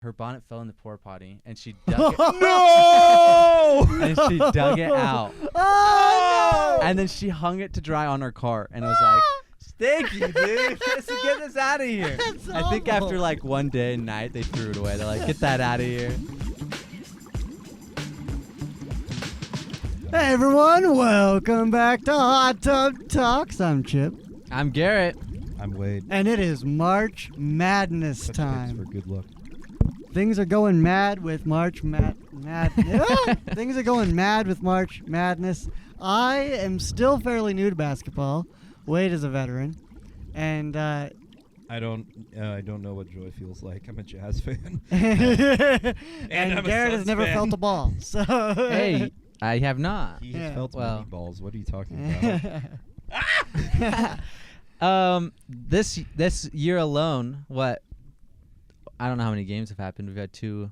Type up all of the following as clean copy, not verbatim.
her bonnet fell in the porta potty, and she dug it. No! And she dug it out. Oh, no! And then she hung it to dry on her cart, and it was like, stinky, dude. Get this out of here. That's I think awful. after like one day and night, they threw it away. They're like, get that out of here. Hey everyone, welcome back to Hot Tub Talks. I'm Chip, I'm Garrett. I'm Wade. and it is March Madness Touch base time. for good luck. Things are going mad with March Things are going mad with March Madness. I am still fairly new to basketball. Wade is a veteran, and I don't know what joy feels like. I'm a Jazz fan. and I'm a Garrett has Suns never fan. felt a ball. So Hey, I have not. He Yeah. has felt Well. many balls. What are you talking about? This year alone, what? I don't know how many games have happened. We've had two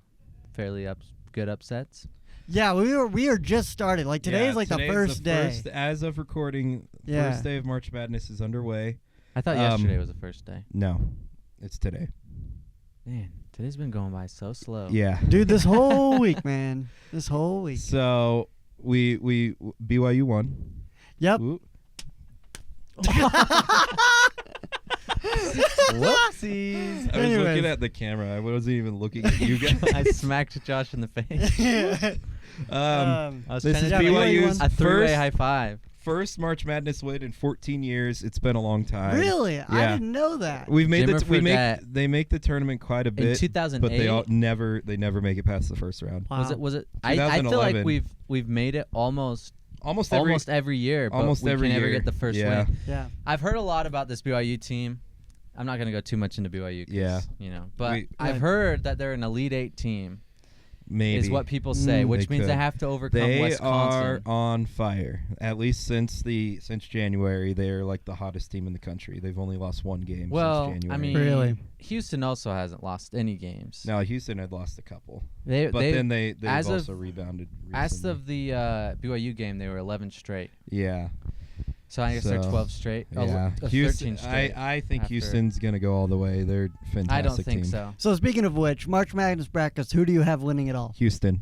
fairly good upsets. yeah, we are just started. Like today Yeah, is like the today's first day. As of recording, Yeah. first day of March Madness is underway. I thought yesterday was the first day. No, it's today. Man, today's been going by so slow. Yeah. Dude, this whole week, man. This whole week. So we BYU won. Yep. Ooh. Whoopsies. I was Anyways. looking at the camera. I wasn't even looking at you guys. I smacked Josh in the face. I was This trying is to do BYU's a three-way first- high five. First March Madness win in 14 years. It's been a long time. Really? I Yeah. didn't know that. We've made Jimmer Fredette. they make the tournament quite a bit, 2008? but they never make it past the first round. Wow. Was it? I feel like 2011. we've made it almost Almost every year, but almost we every can never year. get the first Yeah. win. Yeah. I've heard a lot about this BYU team. I'm not gonna go too much into BYU. 'Cause, Yeah. But We- I've heard that they're an Elite Eight team. maybe Is what people say, which They means they could. have to overcome They Wisconsin. are on fire. At least since January, they're like the hottest team in the country. They've only lost one game Well, since January. I mean, Really? Houston also hasn't lost any games. no, Houston had lost a couple, they but then they've as of- also rebounded. as recently. of the BYU game, they were 11 straight. yeah. So I guess they're So, 12 straight. Yeah, 13 straight. I think after- Houston's gonna go all the way. They're a fantastic I don't think team. so. So speaking of which, March Madness brackets, who do you have winning it all? Houston.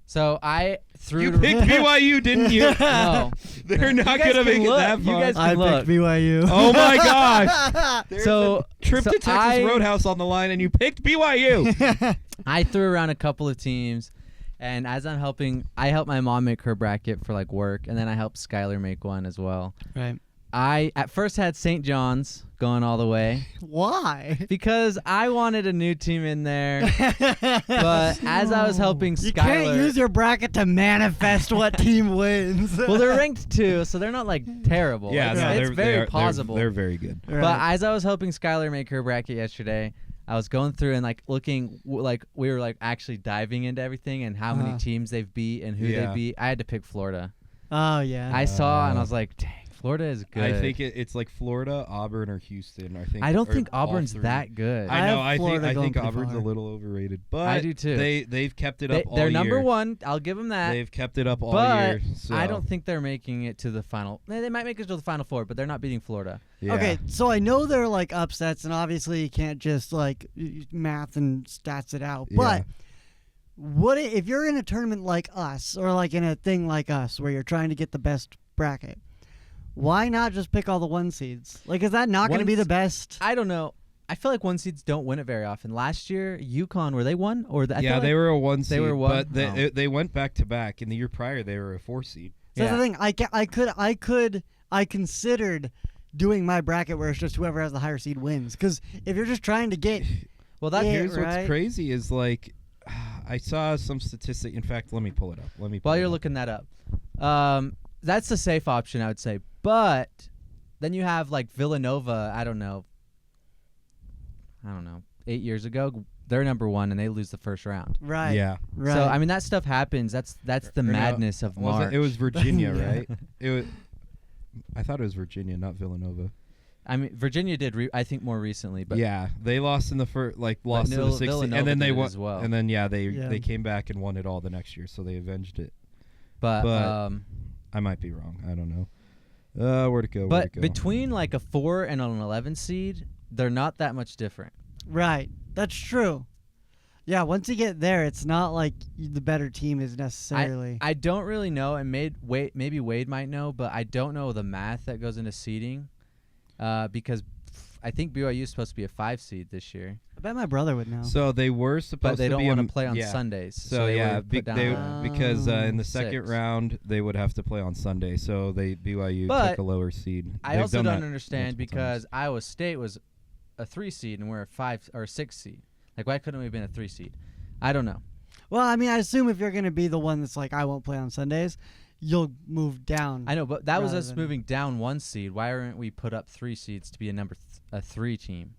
So I threw. You picked BYU, didn't you? No. They're You not guys gonna can make it look. that You far. guys- I Look. picked BYU. Oh my gosh! There's So- a trip so to Texas I- Roadhouse on the line, and you picked BYU. I threw around a couple of teams, and as I helped my mom make her bracket for like work, and then I helped Skylar make one as well. Right. I at first had St. John's going all the way Why? because I wanted a new team in there. But as I was helping You Skylar, can't use your bracket to manifest what team wins. well, they're ranked 2, so they're not like terrible. yeah, it's, no, it's they're, very they're, plausible. They're very good. Right. But as I was helping Skylar make her bracket yesterday, I was going through and like looking, like we were like actually diving into everything and how many teams they've beat and who Yeah. they beat. I had to pick Florida. Oh yeah. I saw and I was like, dang, Florida is good. I think it's like Florida, Auburn, or Houston. I don't or think all Auburn's three. that good. I I know. have I Florida think going pretty Auburn's far. a little overrated, but I do too. They've kept it up all They're year. number 1. I'll give them that. They've kept it up all but year. So. I don't think they're making it to the final. They might make it to the final 4, but they're not beating Florida. Yeah. Okay, so I know they're like upsets, and obviously you can't just like math and stats it out. Yeah. But what if you're in a tournament like us, or like in a thing like us, where you're trying to get the best bracket? Why not just pick all the 1 seeds? Like, is that not going to be the best? I don't know. I feel like 1 seeds don't win it very often. Last year, UConn, were they 1? Or I feel Yeah, like they were a 1 seed, were 1? but Oh. they went back to back. In the year prior, they were a 4 seed. So that's Yeah. the thing. I considered doing my bracket where it's just whoever has the higher seed wins. Because if you're just trying to get, Well, that Yeah, Here's right. what's crazy is like, I saw some statistic. In fact, let me pull it up. while you're looking that up, that's the safe option, I would say. But then you have like Villanova. I don't know. 8 years ago, they're number 1 and they lose the first round. right? Yeah. Right. So I mean that stuff happens. That's the Or no, madness of March. It was Virginia, Yeah. right? It was. I thought it was Virginia, not Villanova. I mean Virginia did. I think more recently, but yeah, they lost in the first, lost to the 16th, Villanova and then they did it won. as well. And then Yeah. they came back and won it all the next year, so they avenged it. but I might be wrong. I don't know. Where'd it go? but between like a 4 and an 11 seed, they're not that much different. Right. That's true. Yeah, once you get there, it's not like the better team is necessarily. I don't really know, and maybe Wade might know, but I don't know the math that goes into seeding, because I think BYU is supposed to be a 5 seed this year, I bet my brother would know. So they were supposed but they to don't be want to play on yeah. Sundays. So they yeah, were put down to because in the second 6. round they would have to play on Sunday, so BYU But took a lower seed. I They've also done don't that understand multiple because times. Iowa State was a 3 seed and we're a 5 or 6 seed. Like, why couldn't we have been a 3 seed? I don't know. Well, I mean, I assume if you're going to be the one that's like, I won't play on Sundays, you'll move down. I know, but that was rather us than- moving down 1 seed. Why aren't we put up 3 seeds to be a 3 team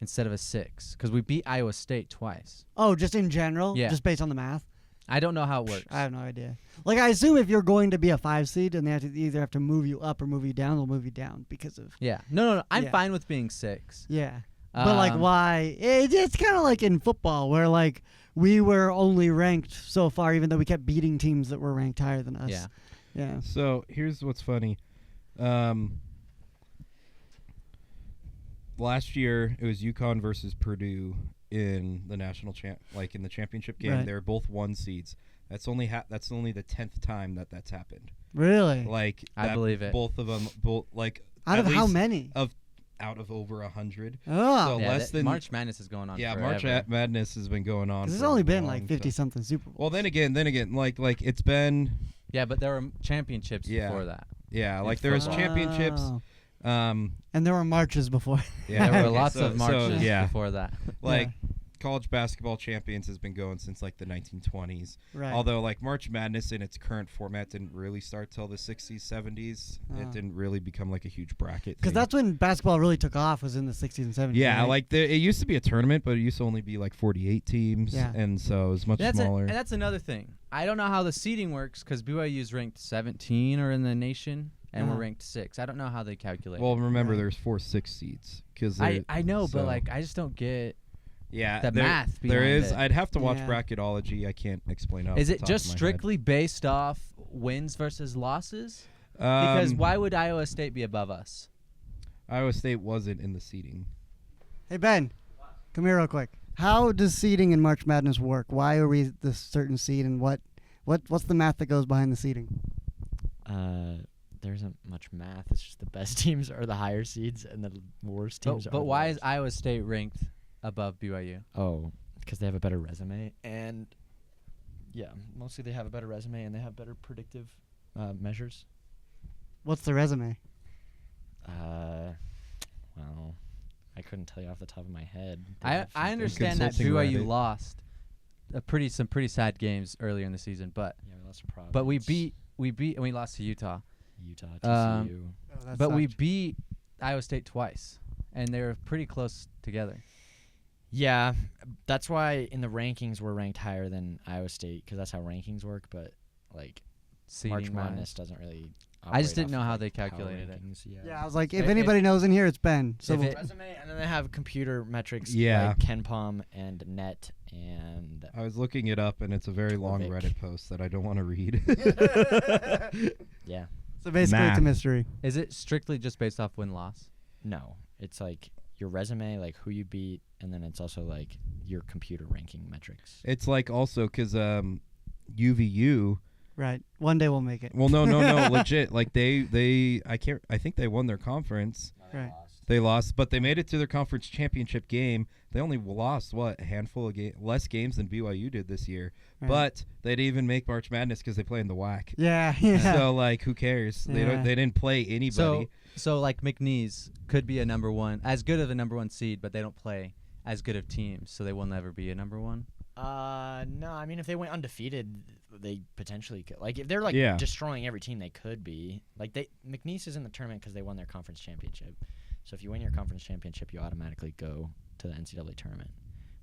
instead of a 6? Because we beat Iowa State twice. Oh, just in general? Yeah. Just based on the math? I don't know how it works. I have no idea. Like, I assume if you're going to be a 5 seed and they either have to move you up or move you down, they'll move you down because of. Yeah. No. I'm Yeah. fine with being 6. Yeah. But, like, why? It's kind of like in football where, like, we were only ranked so far, even though we kept beating teams that were ranked higher than us. Yeah. Yeah. So here's what's funny. Last year it was UConn versus Purdue in the national in the championship game. Right. They were both 1 seeds. That's only that's only the 10th time that's happened. Really? Like I that believe it. Both of them, like Out at of how least many? out of over 100. Oh. So Yeah, less than March Madness is going on. Yeah, forever. March Madness has been going on. There's for only a been long like 50 time. something Super Bowls. Well, then again, like it's been Yeah, but there were championships Yeah. before that. like there was football. championships. Oh. Um, And there were marches before. yeah, There were okay, lots so- of marches yeah, before that. like college basketball champions has been going since like the 1920s. Right. Although like March Madness in its current format didn't really start till the 60s, 70s. Oh. It didn't really become like a huge bracket. Because thing. that's when basketball really took off, was in the 60s and 70s. yeah, right? like it used to be a tournament, but it used to only be like 48 teams, Yeah. and so it was much And smaller. that's another thing. I don't know how the seeding works because BYU is ranked 17 or in the nation, and we're Uh-huh. ranked 6. I don't know how they calculate. Well, remember Right. there's 4 6 seeds because I know, so- but like I just don't get. yeah, the math there behind is. it. I'd have to watch Yeah. bracketology. I can't explain it. Is off it the top just of my head. strictly based off wins versus losses? Because why would Iowa State be above us? Iowa State wasn't in the seeding? Hey, Ben, come here real quick. How does seeding in March Madness work? Why are we this certain seed, and what's the math that goes behind the seeding? There isn't much math. It's just the best teams are the higher seeds, and the worst teams are. But the why is lowest. Iowa State ranked above BYU? Oh, because they have a better resume, and yeah, mostly they have a better resume, and they have better predictive measures. What's the resume? Well, I couldn't tell you off the top of my head. They I have something. understand that Consulting BYU Reddit. lost some pretty sad games earlier in the season, but Yeah, we lost to Providence. but we beat and we lost to Utah. Utah, um, TCU. Oh, But we beat Iowa State twice, and they were pretty close together. Yeah, that's why in the rankings we're ranked higher than Iowa State, because that's how rankings work. But like March Seeding Madness wise. doesn't really. I just operate didn't off know of, how like, they power calculated it. rankings, Yeah. Yeah, I was like, if If- anybody knows in here, it's Ben. So if it- Resume, and then they have computer metrics Yeah. like KenPom and Net and I was looking it up, and it's a very long Vic. Reddit post that I don't want to read. yeah. so basically it's a Math. mystery. Is it strictly just based off win loss? No, it's like your resume, like who you beat, and then it's also like your computer ranking metrics. It's like also because UVU. Right. One day we'll make it. Well, no, legit. Like I think they won their conference. Right. They lost, but they made it to their conference championship game. They only lost a handful of less games than BYU did this year. Right. But they didn't even make March Madness because they play in the WAC. Yeah. Yeah. So like, who cares? Yeah. They didn't play anybody. So like McNeese could be a number one, as good of a number one seed, but they don't play as good of teams, so they will never be a number one. No, I mean if they went undefeated, they potentially could. Like if they're like Yeah. destroying every team, they could be. Like McNeese is in the tournament because they won their conference championship. So if you win your conference championship, you automatically go to the NCAA tournament,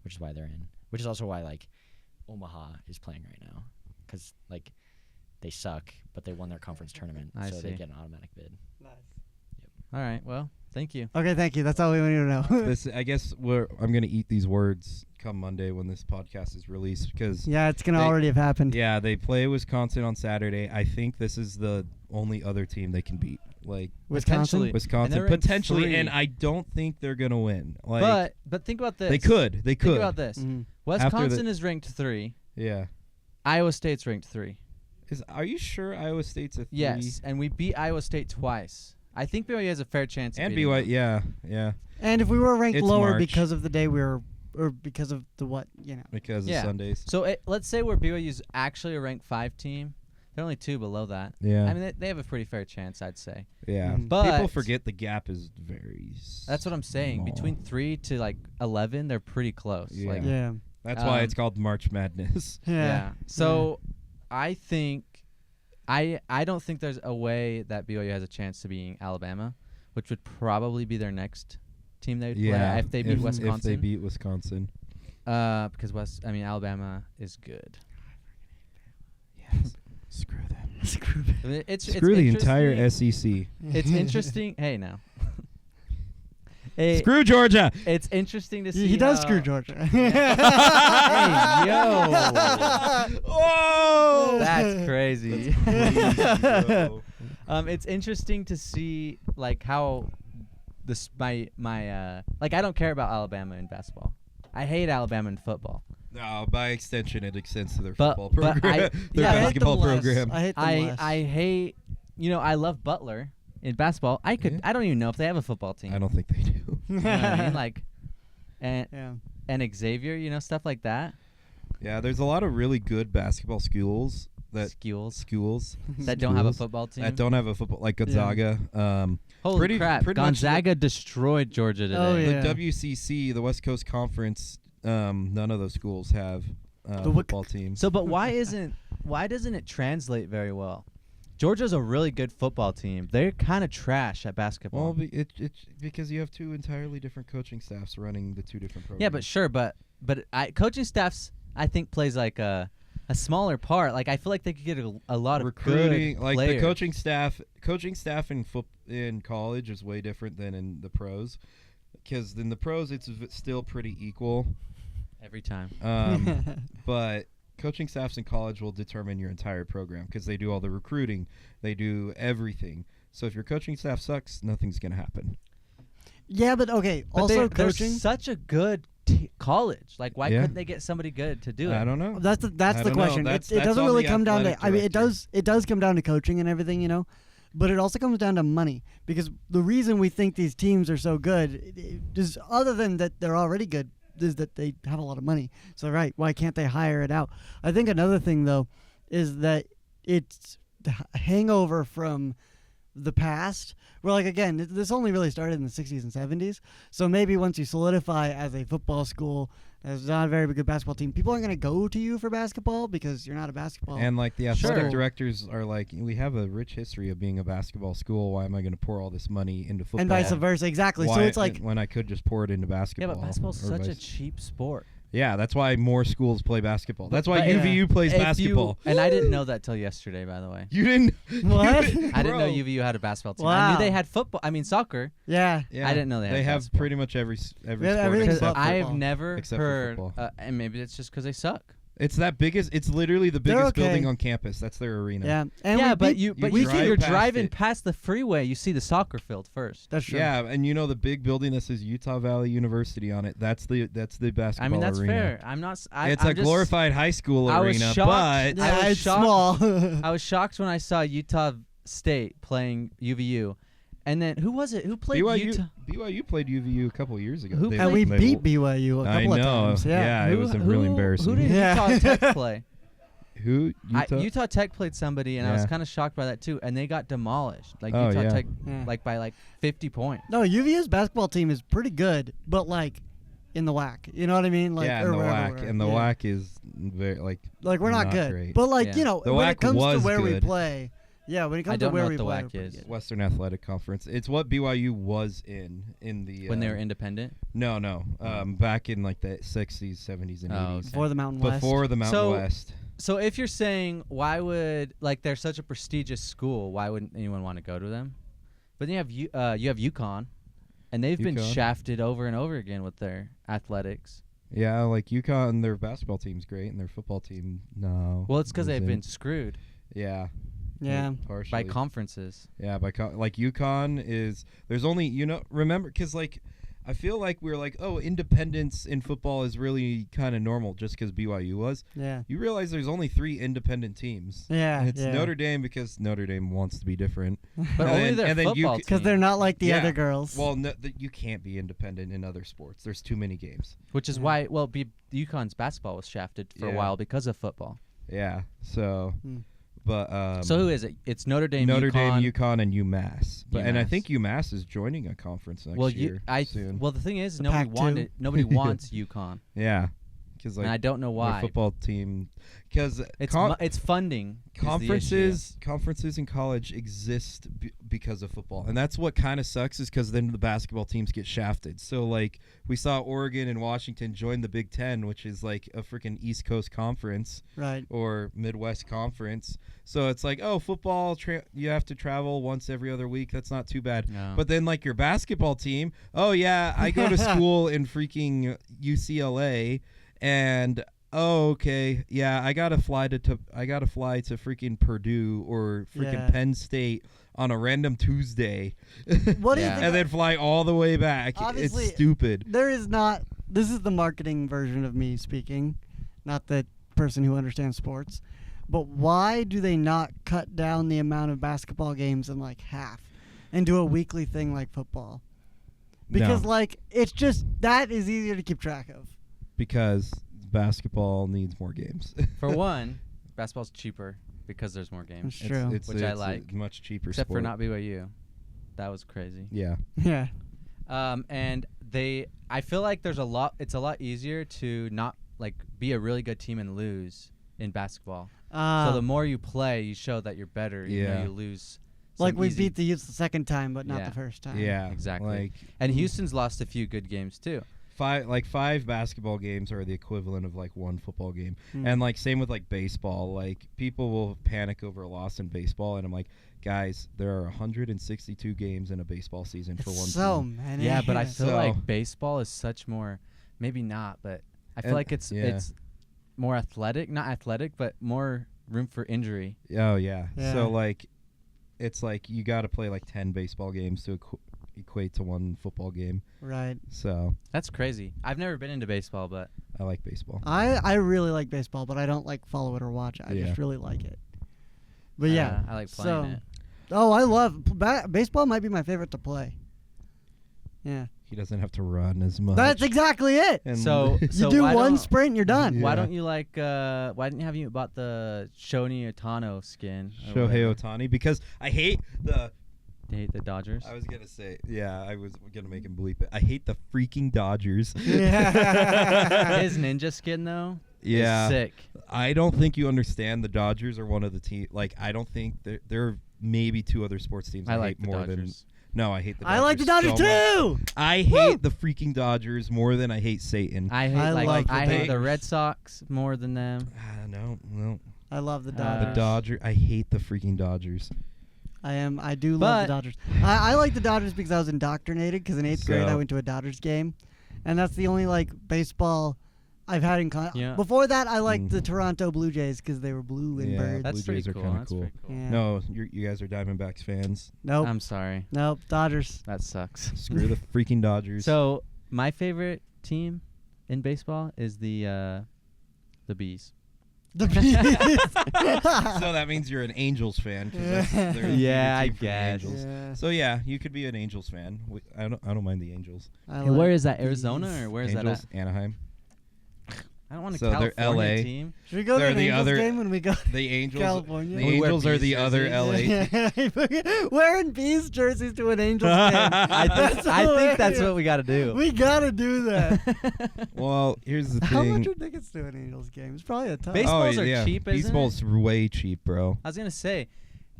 which is why they're in. Which is also why like Omaha is playing right now, because like they suck, but they won their conference tournament, I so they see. get an automatic bid. All right, well, thank you. Okay, thank you. That's all we wanted to know. This, I guess, I'm gonna eat these words come Monday when this podcast is released because yeah, it's gonna They- already have happened. yeah, they play Wisconsin on Saturday. I think this is the only other team they can beat. Like Wisconsin. And Wisconsin they're ranked potentially, 3. and I don't think they're gonna win. Like But think about this. they could. Think about this. Mhm. Wisconsin is ranked 3. Yeah. Iowa State's ranked 3. Are you sure Iowa State's a 3? Yes, and we beat Iowa State twice. I think BYU has a fair chance. And of beating BYU, them. yeah. And if we were ranked It's lower March. because of the day we were, or because of the what, Because Yeah. of Sundays. So let's say we're BYU's actually a ranked 5 team. They're only 2 below that. Yeah. I mean, they have a pretty fair chance, I'd say. Yeah. Mm. But People forget the gap is very that's what I'm saying. small. Between 3 to like 11, they're pretty close. Yeah. Like, Yeah. That's why it's Um, called March Madness. Yeah. So I think I don't think there's a way that BYU has a chance to beating Alabama, which would probably be their next team they would play if they beat Wisconsin. If they beat Wisconsin. Because Alabama is good. Yes. Screw them. Screw I mean, it's Screw the entire interesting- SEC. It's interesting. Hey, now. Hey, Screw Georgia. it's interesting to see. He does how- screw Georgia. Hey, yo. Oh, That's crazy. Bro. It's interesting to see like how this my like I don't care about Alabama in basketball. I hate Alabama in football. No, by extension, it extends to their But- football but program, I- their yeah, I hate basketball them less. program. I hate them less. I hate I love Butler in basketball. I don't even know if they have a football team. I don't think they do. You know what I mean? Like and Yeah. and Xavier, stuff like that. Yeah, there's a lot of really good basketball schools Schools that that don't have a schools football team. that don't have a football like Gonzaga. Holy pretty- crap! pretty much Gonzaga destroyed Georgia today. Oh, yeah. The WCC, the West Coast Conference, none of those schools have The Wick- football teams. So, but why doesn't it translate very well? Georgia's a really good football team. They're kind of trash at basketball. Well, it's because you have 2 entirely different coaching staffs running the 2 different programs. yeah, but sure, but coaching staffs I think plays like a smaller part. Like I feel like they could get a lot of recruiting, good like players. the coaching staff in college is way different than in the pros, because in the pros it's still pretty equal. every time. But coaching staffs in college will determine your entire program because they do all the recruiting, they do everything. So if your coaching staff sucks, nothing's gonna happen. Yeah, but okay. But Also, they're coaching. such a good college. Like why Yeah. couldn't they get somebody good to do it? I don't know. That's I the don't know. question. That's It doesn't on really the come down to. athletic I mean, it director. does come down to coaching and everything, but it also comes down to money, because the reason we think these teams are so good is, other than that they're already good, is that they have a lot of money. So why can't they hire it out? I think another thing though is that it's the hangover from the past, where like again this only really started in the 60s and 70s, so maybe once you solidify as a football school, as not a very good basketball team, people aren't going to go to you for basketball because you're not a basketball. And like the athletic Sure. directors are like, we have a rich history of being a basketball school. Why am I going to pour all this money into football? and vice versa, exactly. So Why- it's like when I could just pour it into Yeah, basketball. but basketball's or such a vice- cheap sport. Yeah, that's why more schools play basketball. That's why But UVU plays If basketball. and I didn't know that till yesterday, by the way. You didn't. What? you I didn't know bro. UVU had a basketball team. I knew Wow. they had soccer. yeah. Yeah, I didn't know they had have basketball. pretty much every Yeah, sport everything's Because except but for- I've football. never Except for heard, football. and maybe it's just because they suck. It's that biggest. It's literally the They're biggest okay. building on campus. That's their arena. Yeah, and yeah, we but beat- you we see drive you're past driving it. past the freeway, you see the soccer field first. that's true. Yeah, and you know the big building that says Utah Valley University on it. That's the basketball I mean, that's arena. fair. I'm not. It's a glorified high school I was arena, shocked. but Yeah, I was it's shocked. small. I was shocked when I saw Utah State playing UVU, and then who was it? Who played Utah? BYU played UVU a couple years ago. Who They- and we played- beat BYU a I couple of know. times. Yeah. it was really embarrassing. Who did Yeah. Utah Tech play? Who? Utah? Utah Tech played somebody, and I was Yeah. kind of shocked by that too. And they got demolished. Like Oh, Utah yeah. Tech, Yeah. like by 50 points. No, UVU's basketball team is pretty good, but like in the whack. You know what I mean? Like, yeah, or and the wherever whack, we're- and the yeah. whack is very Like we're not good, great. but like Yeah. The when WAC it comes to was where we good. play, yeah, when it I comes to don't know where what we the play, WAC we're pretty is. good. Western Athletic Conference. It's what BYU was in the When they were independent. No, back in like the 60s, 70s, and Oh, 80s. okay. Before the Mountain West. Before the Mountain So- West. So if you're saying why would they're such a prestigious school, why wouldn't anyone want to go to them? But then you have UConn, and they've been UConn. shafted over and over again with their athletics. Yeah, like UConn, their basketball team's great, and their football team, no. Well, it's because they've isn't. been screwed Yeah. Yeah. Partially. by conferences. Yeah, like UConn is. There's only remember because like I feel like we're like, oh, independence in football is really kind of normal just because BYU was. Yeah. You realize there's only 3 independent teams. Yeah. It's Notre Dame because Notre Dame wants to be different. But And only then- their and then you football c- Because they're not like the Yeah. other girls. Well, no, you can't be independent in other sports. There's too many games. Which is Yeah. why, well, UConn's basketball was shafted for a Yeah. while because of football. Yeah. So, but So who is it? It's Notre Dame, Notre UConn. Dame, UConn, and UMass. But and I UMass. think UMass is joining a conference next year. Soon. Well, the thing is, The nobody Pac-2. nobody wants UConn, Yeah, because and like I don't know their why. football team, because It's funding. is the issue. conferences in college exist because of football, and that's what kind of sucks is because then the basketball teams get shafted. So like we saw Oregon and Washington join the Big Ten, which is like a freaking East Coast conference Right. or Midwest conference. So it's like, oh, football, you have to travel once every other week. That's not too bad. No. But then like your basketball team, oh yeah, I go to school in freaking UCLA, and oh okay, yeah, I gotta fly to freaking Purdue or freaking Yeah. Penn State on a random Tuesday, What do you Yeah. think? and then fly all the way back. Obviously, it's stupid. There is not. This is the marketing version of me speaking, not the person who understands sports. But why do they not cut down the amount of basketball games in like half and do a weekly thing like football? Because No. like it's just that is easier to keep track of. Because basketball needs more games. For one, basketball's cheaper because there's more games, That's true. Which I it's like. a much cheaper except for sport. not BYU. That was crazy. Yeah. Yeah. And I feel like it's a lot easier to not like be a really good team and lose in basketball. So the more you play, you show that you're better. You know, Yeah. you lose. like some we easy- beat the Utes the second time, but not Yeah. the first time. Yeah. exactly. Like And Houston's lost a few good games too. five basketball games are the equivalent of like one football game. Mm. And like same with like baseball. Like people will panic over a loss in baseball, and I'm like, guys, there are 162 games in a baseball season for It's one so team. many. Yeah, but I feel So- like baseball is such more, maybe not, but I feel And- like it's yeah. more athletic, not athletic, but more room for injury. Oh yeah. Yeah. So like, it's like you got to play like 10 baseball games to equate to one football game. Right. So That's crazy. I've never been into baseball, but I like baseball. I really like baseball, but I don't like follow it or watch it. I Yeah. just really like it. But yeah. I like playing so- it. Oh, I love baseball. Might be my favorite to play. Yeah. He doesn't have to run as much. That's exactly it. And So You do why one don't- sprint, you're done. Yeah. Why don't you like? Why didn't you bought the Shohei Otano skin? or Shohei whatever? Ohtani, because I hate the. They hate the Dodgers. I was gonna say, yeah, I was gonna make him bleep it. I hate the freaking Dodgers. Yeah. His ninja skin though. Yeah. Is sick. I don't think you understand. The Dodgers are one of the team. Like, I don't think there are maybe 2 other sports teams I I like hate the more Dodgers. than. No, I hate the Dodgers. I like the Dodgers so much. too. I hate the freaking Dodgers more than I hate Satan. I hate I love the I hate the Dodgers. Red Sox more than them. No. I love the The The Dodgers. Dodger. I hate the freaking Dodgers. I do love But- the Dodgers. I like the Dodgers because I was indoctrinated. Because in 8th grade I So- went to a Dodgers game, and that's the only like baseball I've had in. Yeah. Before that, I liked Mm. the Toronto Blue Jays because they were blue and Yeah. bird. That's Blue pretty Jays are cool. kinda That's cool. pretty cool. Yeah. No, you guys are Diamondbacks fans. Nope. I'm sorry. Nope. Dodgers. That sucks. Screw the freaking Dodgers. So my favorite team in baseball is the Bees. The Bees. So that means you're an Angels fan. 'Cause that's Yeah. their Yeah, I team for the guess. Angels. Yeah. So yeah, you could be an Angels fan. I don't mind the Angels. I Hey, where like is that? the Arizona Bees. or where is Angels, that Anaheim. at? I don't want a So they're California LA. team. Should we go to They're an the Angels other- game when we go to The Angels. California? The We wear Angels are Bees the other jerseys. LA. Wearing Bees jerseys to an Angels game. I think that's hilarious. what we got to do. We gotta do that. Well, here's the How much thing. are tickets to an Angels game? It's probably a ton. Baseball- Baseballs are cheap, isn't it? Baseball's way cheap, bro. I was gonna say,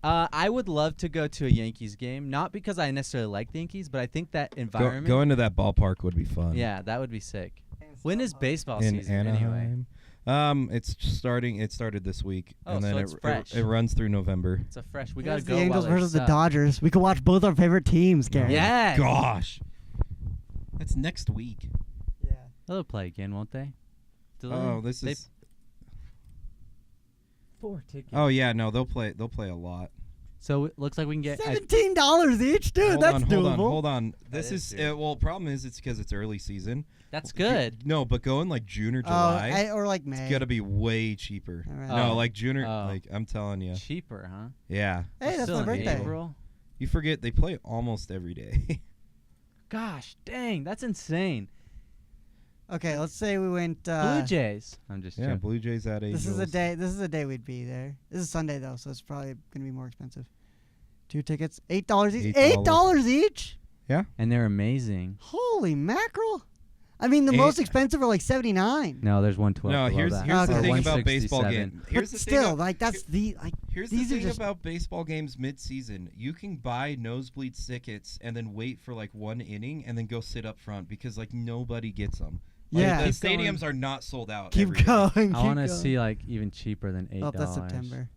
I would love to go to a Yankees game, not because I necessarily like the Yankees, but I think that environment. Going to that ballpark would be fun. Yeah, that would be sick. When is baseball In season anyway? Anaheim. It's starting. It started this week, Oh, and then so it's fresh. it runs through November. It's a fresh. We Here's gotta go. the Angels while they versus the suck. Dodgers. We could watch both our favorite teams, Gary. Yes. Gosh, that's next week. Yeah. They'll play again, won't they? Do they? Oh, this They- is. 4 tickets. Oh yeah, no, they'll play. They'll play a lot. So it looks like we can get $17 each, dude. That's doable. Hold on. That This is is doable. well. Problem is, it's because it's early season. That's good. No, but going like June or July, or like May. it's gotta be way cheaper. All right. No, Oh. like June or Oh. like I'm telling you. Cheaper, huh? Yeah. Hey, that's Still my in birthday. April. You forget they play almost every day. Gosh, dang, that's insane. Okay, let's say we went. Blue Jays. I'm just yeah, joking. Blue Jays at Angels. This is a day we'd be there. This is Sunday though, so it's probably gonna be more expensive. 2 tickets, $8 each. $8 each? And they're amazing. Holy mackerel! I mean, the Eight- most expensive are like $79. No, there's 112. No, below here's that. here's the Okay. thing Or about baseball 167. games. But Here's the still, thing. like that's the like. Here's the these are thing just- about baseball games mid-season. You can buy nosebleed tickets and then wait for like one inning and then go sit up front because like nobody gets them. Like, Yeah. the Keep stadiums are not sold out. Keep every day. going. I want to keep going. see like even cheaper than $8. Oh, that's September.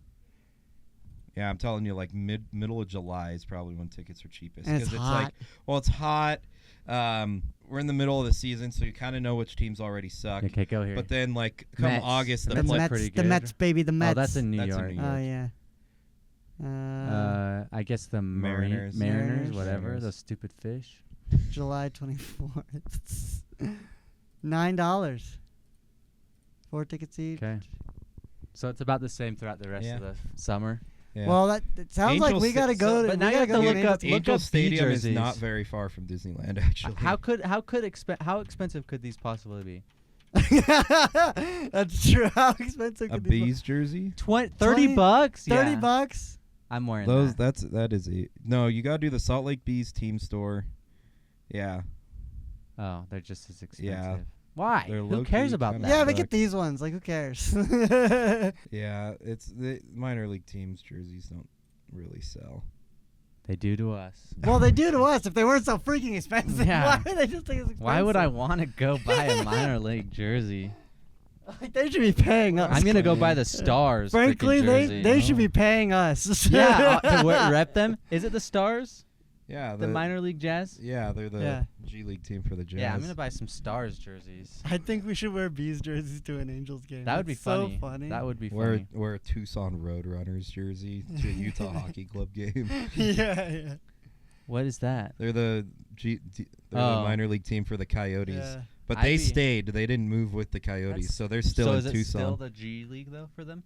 Yeah, I'm telling you, like middle of July is probably when tickets are cheapest And it's it's hot. like, well, it's hot. We're in the middle of the season, so you kind of know which teams already suck. Okay, go here. But then, like, come Mets. August, The the Mets play- look pretty The good. Mets, baby, the Mets. Oh, that's in New That's in York. New Oh York. yeah. I guess the Mariners. Mariners, whatever. Mariners. Those stupid fish. July 24th. $9. 4 tickets each. Okay. So it's about the same throughout the rest Yeah. of the summer. Yeah. Well, that it sounds like Angels we gotta sta- go. but we now you gotta have go to to look Angels- up- Angel B Stadium is jerseys. not very far from Disneyland, actually. How expensive could these possibly be? That's true. How expensive a could these bees jersey? 30 20 bucks? $30 Yeah. bucks? I'm wearing Those that. that is a no. You gotta do the Salt Lake Bees team store. Yeah, Oh, they're just as expensive. Yeah. Why? They're Who cares low-key about kinda- that? Yeah, but suck. get these ones. Like, who cares? yeah. It's the minor league teams jerseys don't really sell. They do to us. Well, they do to us if they weren't so freaking expensive. Yeah. Why are they just think it's expensive? Why would I want to go buy a minor league jersey? Like, they should be paying us. I'm gonna go buy the Stars. Frankly, freaking they jersey. should be paying us. Yeah, to rep them. Is it the Stars? Yeah, The minor league Jazz? Yeah, they're the Yeah. G League team for the Jazz. Yeah, I'm gonna buy some Stars jerseys. I think we should wear Bees jerseys to an Angels game. That would be That's so funny. funny. That would be Wear funny. wear a Tucson Roadrunners jersey to a Utah Hockey Club game. yeah. What is that? They're the the Oh. minor league team for the Coyotes. Yeah. But I'd they be- stayed. They didn't move with the Coyotes, That's- so they're still so in is it Tucson. still the G League though for them?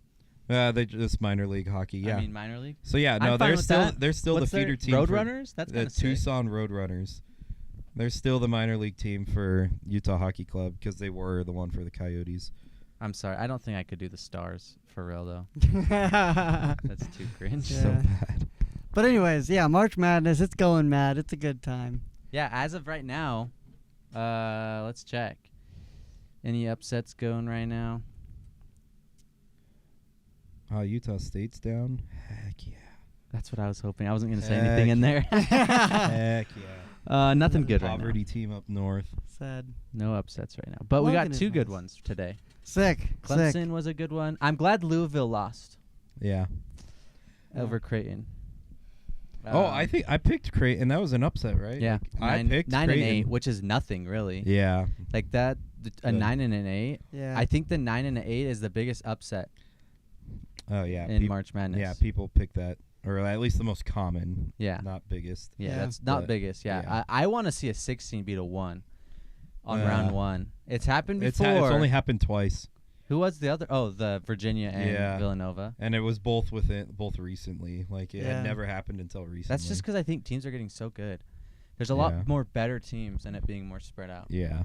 They just minor league hockey. Yeah. I mean minor league. So yeah, I'm no, fine they're with still that. they're still What's the feeder their team. Roadrunners? That's The kind of sick. Tucson Roadrunners. They're still the minor league team for Utah Hockey Club because they were the one for the Coyotes. I'm sorry. I don't think I could do the Stars for real though. but That's too cringe. Yeah. So bad. anyways, yeah, March Madness. It's going mad. It's a good time. Yeah, as of right now, let's check. Any upsets going right now? Utah State's down. Heck yeah. That's what I was hoping. I wasn't gonna say Heck anything in there. Heck yeah. Nothing good right now. Poverty team up north. Sad. No upsets right now. But we Logan got is 2 good nice. ones today. Sick. Clemson Sick. was a good one. I'm glad Louisville lost Yeah. over Creighton. I think I picked Creighton. That was an upset, right? Yeah, Like, I picked 9 and Creighton. 8, which is nothing really. Yeah. Like that, a Good. 9 and an 8. Yeah. I think the 9 and an 8 is the biggest upset Oh yeah. in peop- March Madness. Yeah, people pick that, or at least the most common. Yeah. Not biggest. Yeah, Yeah. that's not But, biggest. Yeah, yeah. I want to see a 16 beat a 1 on Uh, round 1. It's happened It's before. only happened twice, Who was the other? Oh, the Virginia and Yeah. Villanova. and it was both recently. Like it Yeah. had never happened until recently. That's just because I think teams are getting so good. There's a Yeah. lot more better teams and it being more spread out. Yeah.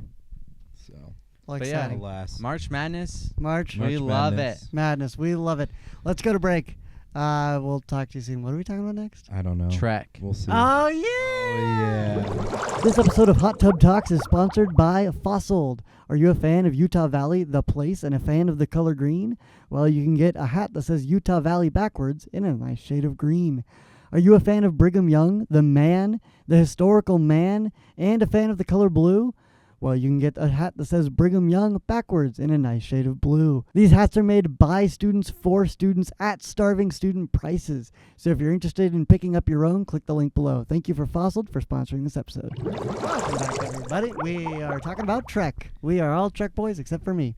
So Like but yeah, exciting. alas. March Madness. March We love it. Madness. We love it. Let's go to break. We'll talk to you soon. What are we talking about next? I don't know. Trek. We'll see. Oh yeah. Oh yeah. This episode of Hot Tub Talks is sponsored by Fossiled. Are you a fan of Utah Valley, the place, and a fan of the color green? Well, you can get a hat that says Utah Valley backwards in a nice shade of green. Are you a fan of Brigham Young, the man, the historical man, and a fan of the color blue? Well, you can get a hat that says Brigham Young backwards in a nice shade of blue. These hats are made by students for students at starving student prices. So if you're interested in picking up your own, click the link below. Thank you for Fossiled for sponsoring this episode. Welcome back, everybody. We are talking about Trek. We are all Trek boys except for me.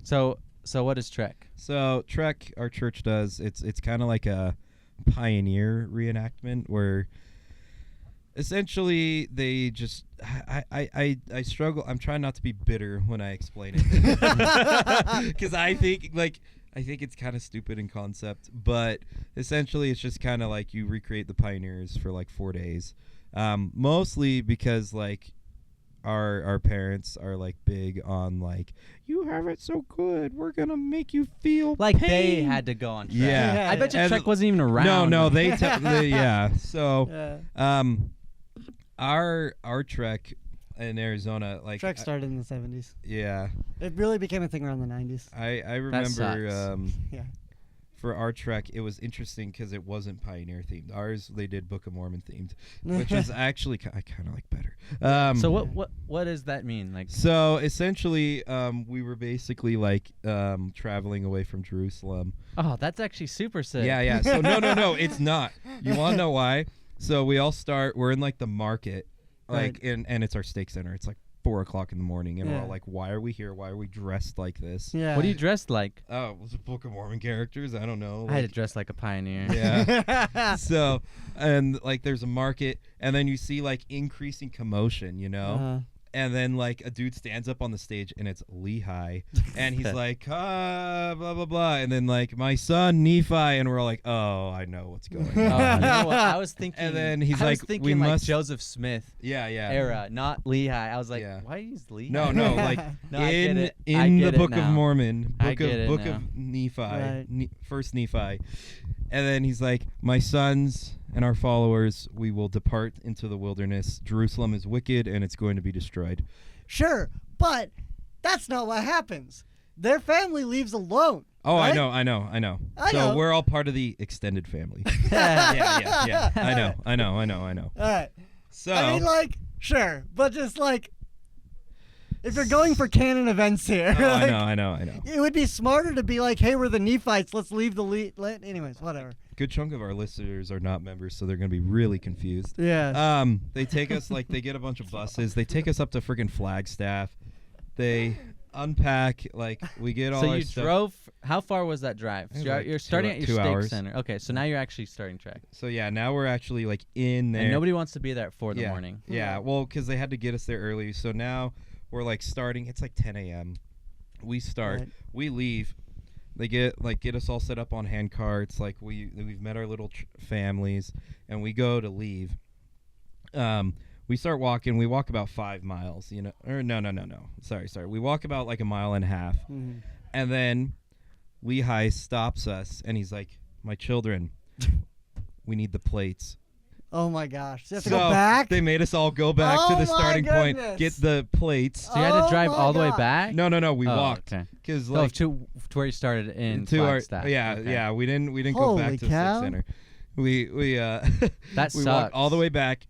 So what is Trek? So Trek, our church does. It's kind of like a pioneer reenactment where essentially they just I struggle. I'm trying not to be bitter when I explain it because I think it's kind of stupid in concept, but essentially it's just kind of like you recreate the pioneers for like 4 days, mostly because like our parents are like big on like, you have it so good, we're gonna make you feel like pain. They had to go on Trek. Yeah. I bet you And Trek wasn't even around. No, yeah. So Yeah. our Trek in Arizona, like Trek started in the 70s. yeah, It really became a thing around the 90s. I remember sucks. Yeah. for our Trek it was interesting because it wasn't pioneer themed. Ours they did Book of Mormon themed, which is actually I kind of like better. So what does that mean? Like, So essentially, we were basically like traveling away from Jerusalem. oh, that's actually super sick. Yeah. So no, it's not. You want to know why? So we all start. We're in like the market, like Right. and it's our stake center. It's like 4 o'clock in the morning, and we're Yeah. all like, "Why are we here? Why are we dressed like this?" Yeah. What are you dressed like? Oh, was it Book of Mormon characters? I don't know. I had to like- dress like a pioneer. Yeah. So and like there's a market, and then you see like increasing commotion, you know. Uh-huh. And then like a dude stands up on the stage and it's Lehi, and he's like, blah blah blah, and then like my son Nephi, and we're all like, oh, I know what's going Oh, on. you know what? I was thinking. And then he's I was like, thinking we like must- Joseph Smith yeah. era, not Lehi. I was like, Yeah. why is Lehi? No, like No, I get in it. I in the get it Book of now. Mormon, I get it Book now. of Nephi, Right. First Nephi, and then he's like, my sons and our followers, we will depart into the wilderness. Jerusalem is wicked and it's going to be destroyed. Sure, but that's not what happens. Their family leaves alone. Oh, right? I know. I So know. we're all part of the extended family. yeah. I know. All right. So I mean, like, sure, but just like, if you're going for canon events here, oh, like, I know. it would be smarter to be like, hey, we're the Nephites. Let's leave the anyways, whatever. Good chunk of our listeners are not members, so they're gonna be really confused. Yeah. They take us like they get a bunch of buses. They take us up to friggin' Flagstaff. They unpack like we get all So our you stuff. drove. How far was that drive? It was So like you're starting at your 2 stake hours. center. Okay, so now you're actually starting Trek. So yeah, now we're actually like in there. And nobody wants to be there at 4 in yeah. the morning. Yeah, well, because they had to get us there early. So now we're like starting. It's like 10 a.m. We start. Right. We leave. They get us all set up on hand carts. Like we've met our little families, and we go to leave. We start walking. We walk about 5 miles. You know, or no. Sorry. We walk about like 1.5 miles, Mhm. and then Lehi stops us, and he's like, "My children, we need the plates." Oh my gosh. You have to So go back? they made us all go back to Oh the my starting point, goodness. get the plates. So you had to Oh drive my all the way God. back. No, we Oh, walked Okay. because Like like to where you started in to our Flagstaff. yeah Okay. yeah we didn't go back Holy to the cow. Civic Center. We That we sucks. walked all the way back,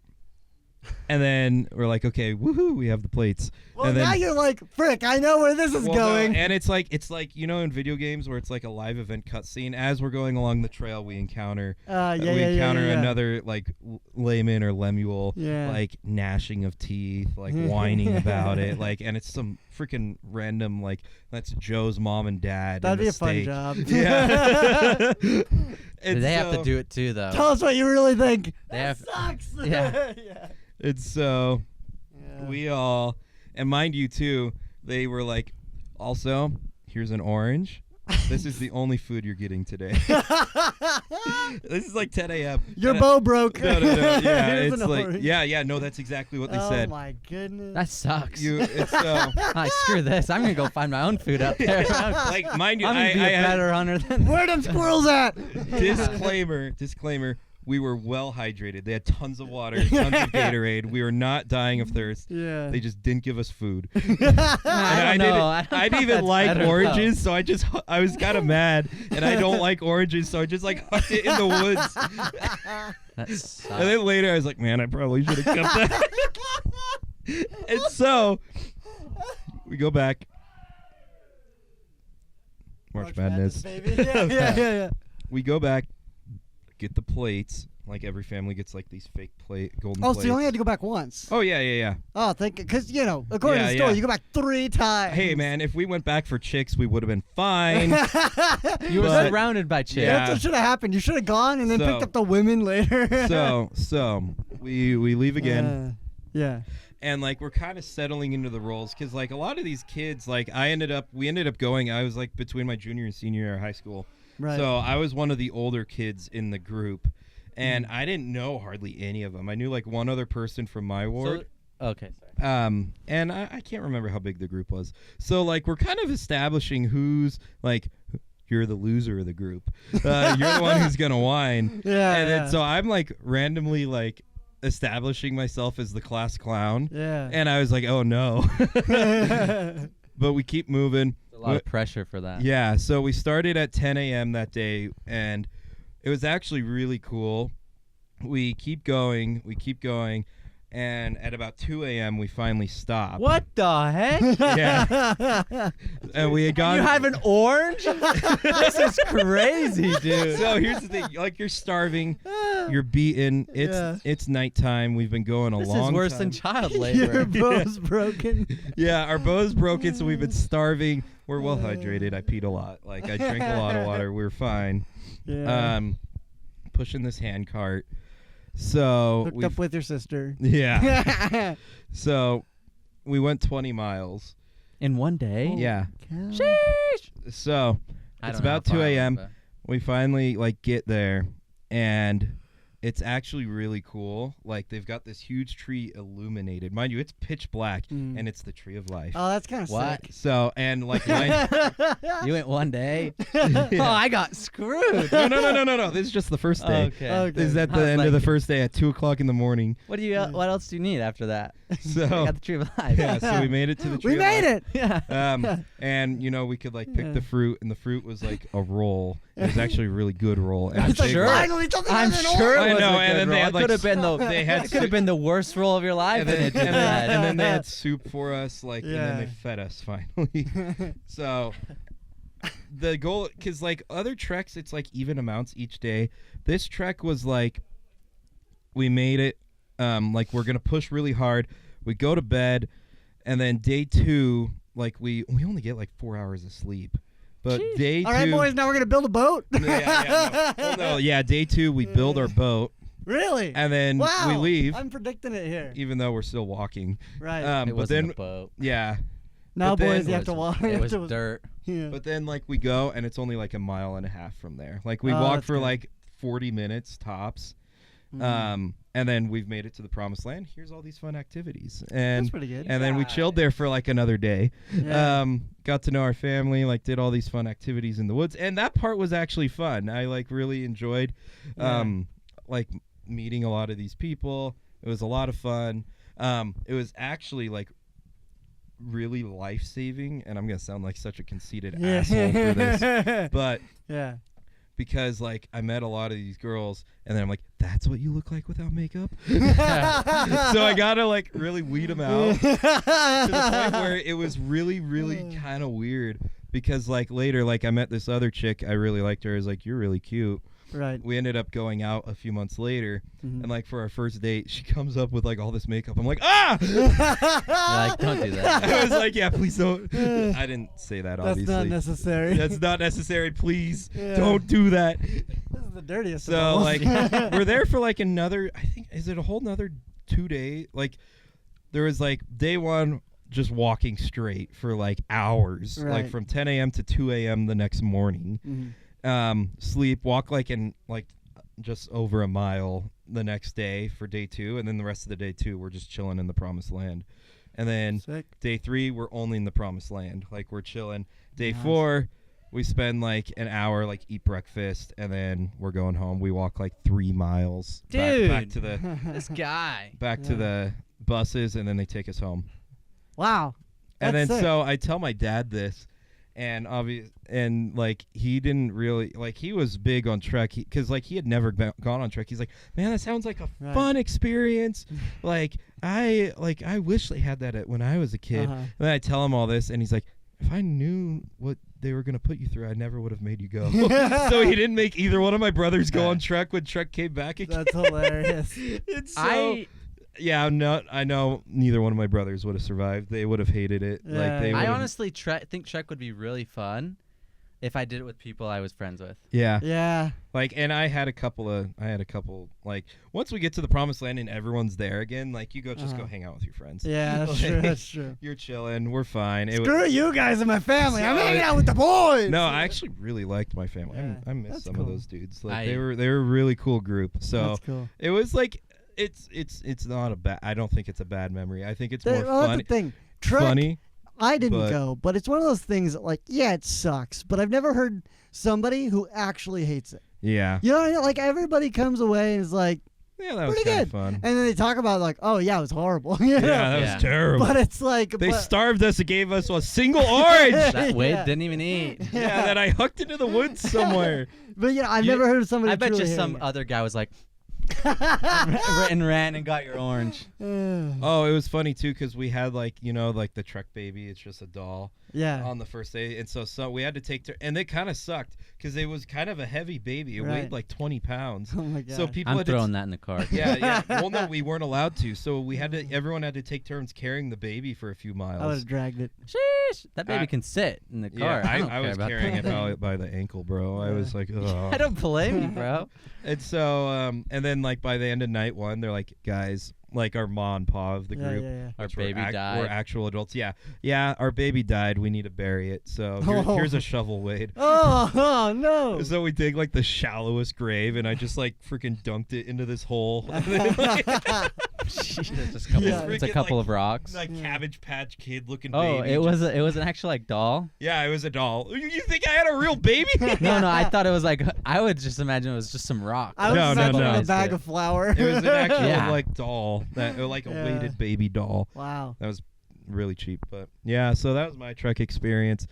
and then we're like, okay, woohoo, we have the plates. Well, and then, now you're like, frick, I know where this is well, no, going. and it's like you know in video games where it's like a live event cutscene. As we're going along the trail, we encounter Yeah. another like layman or Lemuel, Yeah. like gnashing of teeth, like whining about it, like, and it's some freaking random like that's Joe's mom and dad. That'd in be the a fun steak. job. Yeah. They have to do it too, though. Tell us what you really think. They That have- sucks. Yeah. yeah. It's so Yeah. we all, and mind you too, they were like, also here's an orange. This is the only food you're getting today. This is like 10 a.m. Your And bow broke. No. Yeah, Here's it's an like orange. yeah. No, that's exactly what they Oh said. my goodness. That sucks. It's Like, screw this. I'm gonna go find my own food out there. like mind you, I'm gonna be I a had- better hunter than. Where them squirrels at? disclaimer. We were well hydrated. They had tons of water, tons of Gatorade. We were not dying of thirst. Yeah. They just didn't give us food. I don't know. I don't I know didn't if even that's like better, oranges, so I was kind of mad, and I don't like oranges, so I just like hucked it in the woods. That sucks. And then later I was like, man, I probably should have kept that. And so we go back. March Madness. baby. Yeah. We go back, get the plates. Like every family gets like these fake golden Oh, plates. so you only had to go back once. Oh yeah. Oh, because according to the story, you go back 3 times. Hey man, if we went back for chicks, we would have been fine. You were But- surrounded by chicks. Yeah. That's what should have happened. You should have gone and then So- picked up the women later. so we leave again. Yeah. And like we're kind of settling into the roles because like a lot of these kids, like we ended up going. I was like between my junior and senior year of high school, Right. so I was one of the older kids in the group, and I didn't know hardly any of them. I knew like one other person from my ward. Okay, sorry. And I can't remember how big the group was. So like we're kind of establishing who's like. You're the loser of the group. You're the one who's gonna whine. Yeah. And yeah. then so I'm like randomly like establishing myself as the class clown. Yeah. And I was like, oh no. But we keep moving. A lot of pressure for that. Yeah, so we started at 10 a.m. that day, and it was actually really cool. We keep going, and at about 2 a.m. we finally stopped. What the heck? Yeah. And we had gone. You have an orange? This is crazy, dude. So here's the thing: like you're starving, you're beaten. It's nighttime. We've been going a This long is worse time. than child Your labor. bow's broken. Yeah, our bow's broken, so we've been starving. We're well hydrated. I peed a lot. Like I drank a lot of water. We're fine. Yeah. Pushing this hand cart. So Hooked we up with your sister. yeah. So we went 20 miles. In one day? Yeah. Cow. So I it's don't know about how 2 far I a.m. went, we finally like get there, and it's actually really cool. Like they've got this huge tree illuminated. Mind you, it's pitch black, and it's the tree of life. Oh, that's kind of What? sick. So and like mine, but- You went one day? Yeah. Oh, I got screwed. no. This is just the first day. Okay. Okay. This is at I the was end of the like- first day at 2:00 in the morning. What else do you need after that? So I got the tree of life. yeah, so we made it to the tree. We of made life. it. Yeah. And we could like pick Yeah. the fruit, and the fruit was like a roll. It was actually a really good roll. And I'm a It's like, big sure. roll. finally something I'm other than sure it I was know, a and good then they roll. had, It like, could have been the they had it could have been the worst roll of your life. and then, it did and that. then they had soup for us, like, and then they Yeah. fed us finally. So the goal, because like other treks, it's like even amounts each day. This trek was like, we made it. Like we're gonna push really hard. We go to bed, and then day 2, like we only get like 4 hours of sleep. But Jeez. day 2, All right, boys. Now we're gonna build a boat. day 2 we build our boat, Really? and then Wow. we leave, I'm predicting it here. even though we're still walking. Right. It But wasn't then a boat. yeah. Now, but then- boys, you have to walk. you It have was to- dirt. Yeah. But then like we go, and it's only like a mile and a half from there. Like we Oh, walk that's for good. like 40 minutes tops. And then we've made it to the promised land. Here's all these fun activities. That's And pretty good. and then we chilled there for like another day. Yeah. Got to know our family, like did all these fun activities in the woods. And that part was actually fun. I like really enjoyed Yeah. like meeting a lot of these people. It was a lot of fun. It was actually like really life-saving, and I'm going to sound like such a conceited asshole for this. But yeah. because like I met a lot of these girls, and then I'm like, that's what you look like without makeup. So I gotta like really weed them out to the point where it was really, really kind of weird. Because like later, like I met this other chick, I really liked her. I was like, you're really cute. Right. We ended up going out a few months later, Mhm. and like for our first date, she comes up with like all this makeup. I'm like, ah! You're like, don't do that. I was like, yeah, please don't. I didn't say that, That's obviously. not necessary. That's not necessary. Please Yeah. don't do that. This is the dirtiest. of So all. like we're there for like another, I think, is it a whole nother 2 days? Like there was like day 1 just walking straight for like hours, like Right. from 10 a.m. to 2 a.m. the next morning. Mhm. Sleep, walk like in like just over a mile the next day for day 2, and then the rest of the day 2 we're just chilling in the promised land. And then Sick. day 3 we're only in the promised land, like we're chilling. Day Nice. 4 we spend like an hour, like eat breakfast, and then we're going home. We walk like 3 miles back Dude. to the This guy. to the buses, and then they take us home. Wow. And then That's sick. so I tell my dad this, and like he didn't really like, he was big on Trek because like he had never gone on Trek. He's like, man, that sounds like a Right. fun experience. I wish they had that when I was a kid. Uh-huh. And then I tell him all this, and he's like, if I knew what they were gonna put you through, I never would have made you go. So he didn't make either one of my brothers go on Trek when Trek came back again. That's hilarious. It's so. I know neither one of my brothers would have survived. They would have hated it. Yeah. Like they. I would've- honestly think Trek would be really fun if I did it with people I was friends with. Yeah. Yeah. Like, and I had a couple like once we get to the promised land and everyone's there again, like you just go hang out with your friends. Yeah, that's true. That's true. You're chilling. We're fine. Screw you guys and my family. I'm hanging out with the boys. No, I actually really liked my family. Yeah, I miss that's some cool. of those dudes. Like they were a really cool group. So That's cool. it was like it's not a bad. I don't think it's a bad memory. I think it's more That's funny. the thing. Trek, Funny. I didn't but- go, but it's one of those things that, like, yeah, it sucks, but I've never heard somebody who actually hates it. Yeah. You know what I mean? Like, everybody comes away and is like, Yeah, that was pretty kind good. of fun. And then they talk about, like, oh, yeah, it was horrible. You know? Yeah, that Yeah. was terrible. But it's like, They but, starved us and gave us a single orange. That Wade Yeah. didn't even eat. Yeah, that I hooked into the woods somewhere. but you know, I've You- never heard of somebody I bet you truly some hating other guy was like, it. and ran and got your orange. Oh, it was funny too because we had like the Trek baby. It's just a doll Yeah. on the first day, and so we had to take and it kind of sucked because it was kind of a heavy baby. It Right. weighed like 20 pounds. Oh my god. So people I'm had throwing to that in the car. yeah. Well, no, we weren't allowed to. So we had to. Everyone had to take turns carrying the baby for a few I would miles. have dragged it. Sheesh, that baby I- can sit in the car. Yeah, I don't I care was about carrying that. it by the ankle, bro. I Yeah. was like, ugh. I don't blame you, bro. And so, and then like by the end of night one, they're like, guys, like our ma and pa of the Yeah, group, yeah, Our which were baby died. We're actual adults. Yeah, our baby died. We need to bury it. So here's a shovel, Wade. Oh no. So we dig like the shallowest grave, and I just like freaking dunked it into this hole. And then, like, It's just a couple, Yeah. it's a Freaking, couple like- of rocks. like Yeah. Cabbage Patch Kid looking Oh, baby. it was an actual like doll. Yeah, it was a doll. You think I had a real baby? No, I thought it was like I would just imagine it was just some rock. I was No, no, imagining no. a bag of flour. It was an actual Yeah. like doll like a Yeah. weighted baby doll. Wow. That was really cheap, but yeah. So that was my Trek experience.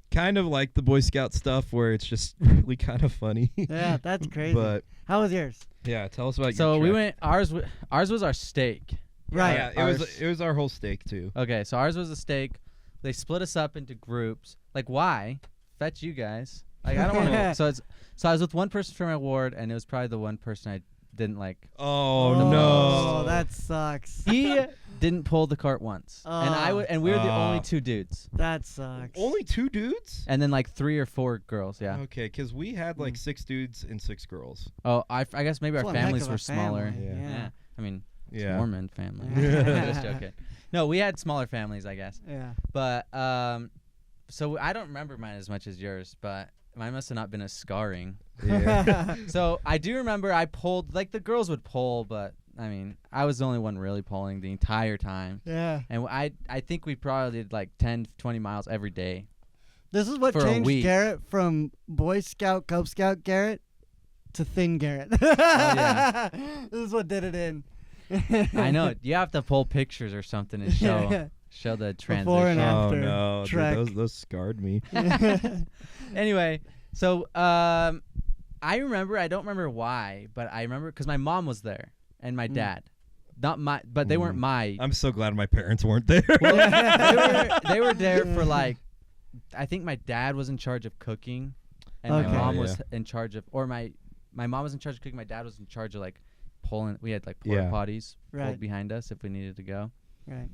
Kind of like the Boy Scout stuff, where it's just really kind of funny. Yeah, that's crazy. But How was yours? yeah, tell us about So your we Trek. went. Ours was our steak. Right. Yeah, it was our whole steak too. Okay, so ours was a steak. They split us up into groups. Like why? Fetch you guys. Like I don't want to. So I was with one person from my ward, and it was probably the one person I didn't like. Oh, no. that sucks. He didn't pull the cart once, and we were the only Oh. two dudes, That sucks. Only 2 dudes? and then like 3 or 4 girls. Yeah. Okay, because we had like 6 dudes and 6 girls. Oh, I guess maybe That's our one heck families of a were smaller. family, Yeah. Yeah. I mean, it's Yeah. Mormon family. Yeah. Just joking. No, we had smaller families, I guess. Yeah. But so I don't remember mine as much as yours, but mine must have not been as scarring. Yeah. So I do remember I pulled, like the girls would pull, but I mean, I was the only one really pulling the entire time. Yeah. And I think we probably did like 10, 20 miles every day. This is what For a changed week. Garrett from Boy Scout, Cub Scout Garrett to thin Garrett. yeah. This is what did it in. I know. You have to pull pictures or something to show the transition. Before and Oh after. no, dude, Trek. those scarred me. Anyway, so I remember, I don't remember why, but I remember because my mom was there and my dad. Not my, but they weren't my. I'm so glad my parents weren't there. they were there for like, I think my dad was in charge of cooking, and Okay. my mom Oh, was yeah. in charge of, or my mom was in charge of cooking. My dad was in charge of like pulling. We had like porta Yeah. potties Right. pulled behind us if we needed to go. Right.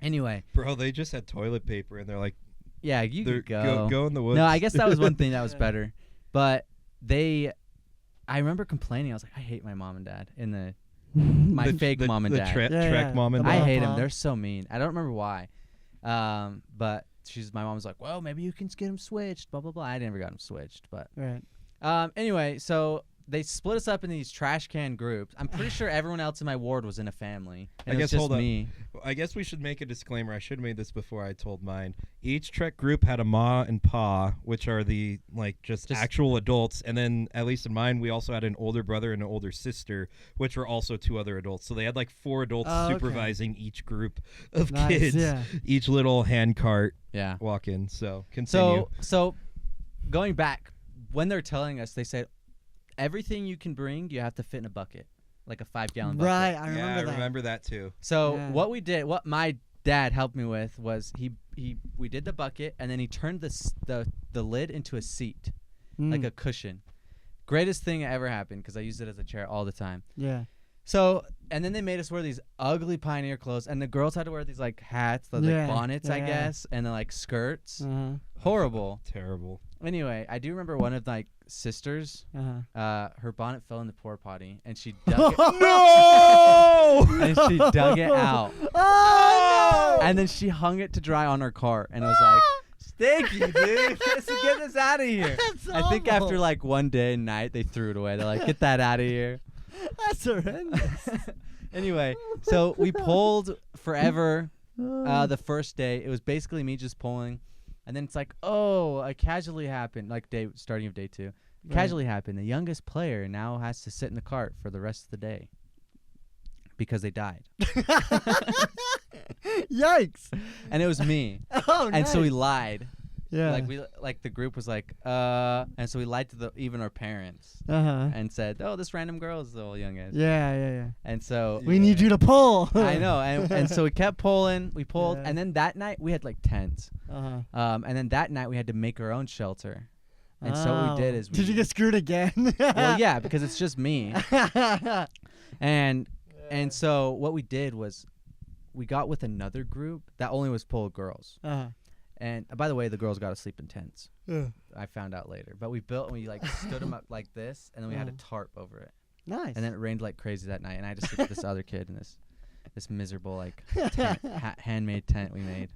Anyway, Bro, they just had toilet paper and they're like, yeah, you they're, could go. go in the woods. No, I guess that was one thing that was Yeah. better. But I remember complaining. I was like, I hate my mom and dad in the my fake mom and the dad. Trek Yeah. mom and The I dad. hate them. Papa. They're so mean. I don't remember why. But my mom was like, well, maybe you can get them switched, blah, blah, blah. I never got them switched. But Right. anyway, so they split us up in these trash can groups. I'm pretty sure everyone else in my ward was in a family. And I it was guess, just hold on. me. I guess we should make a disclaimer. I should have made this before I told mine. Each Trek group had a ma and pa, which are the just actual adults, and then at least in mine, we also had an older brother and an older sister, which were also 2 other adults. So they had like 4 adults Oh, okay. supervising each group of Nice, kids, yeah. each little hand cart Yeah. walk in. So continue. So going back, when they're telling us, they said, everything you can bring, you have to fit in a bucket, like a 5-gallon bucket. Right. I remember yeah, I that. remember that too. So Yeah. what we did, what my dad helped me with was we did the bucket, and then he turned the lid into a seat, like a cushion. Greatest thing that ever happened because I used it as a chair all the time. Yeah. So, and then they made us wear these ugly Pioneer clothes, and the girls had to wear these like hats, like bonnets, I guess, and then like skirts. Horrible. Terrible. Anyway, I do remember one of like sisters. Her bonnet fell in the porta potty, and she dug it. No! And she dug it out. Oh, no! And then she hung it to dry on her cart, and it was like, stinky, dude. Get this out of here. That's I think awful. after like one day and night, they threw it away. They're like, get that out of here. That's horrendous. Anyway, so we pulled forever the first day. It was basically me just pulling. And then it's like, oh, a casualty happened, like starting of day 2. Right. Casualty happened. The youngest player now has to sit in the cart for the rest of the day because they died. Yikes. And it was me. Oh, And so we nice. lied. Yeah. Like the group was like, and so we lied to even our parents and said, oh, this random girl is the youngest. Yeah. And so We need you to pull. I know, and so we kept pulling. We pulled, Yeah. and then that night we had like tents. And then that night we had to make our own shelter. And so what we did is Did you get screwed again? well, yeah, because it's just me. And so what we did was we got with another group that only was full of girls. And by the way, the girls got to sleep in tents. I found out later. But we like stood them up like this, and then we had a tarp over it. Nice. And then it rained like crazy that night, and I had to sleep with this other kid in this miserable like tent, handmade tent we made.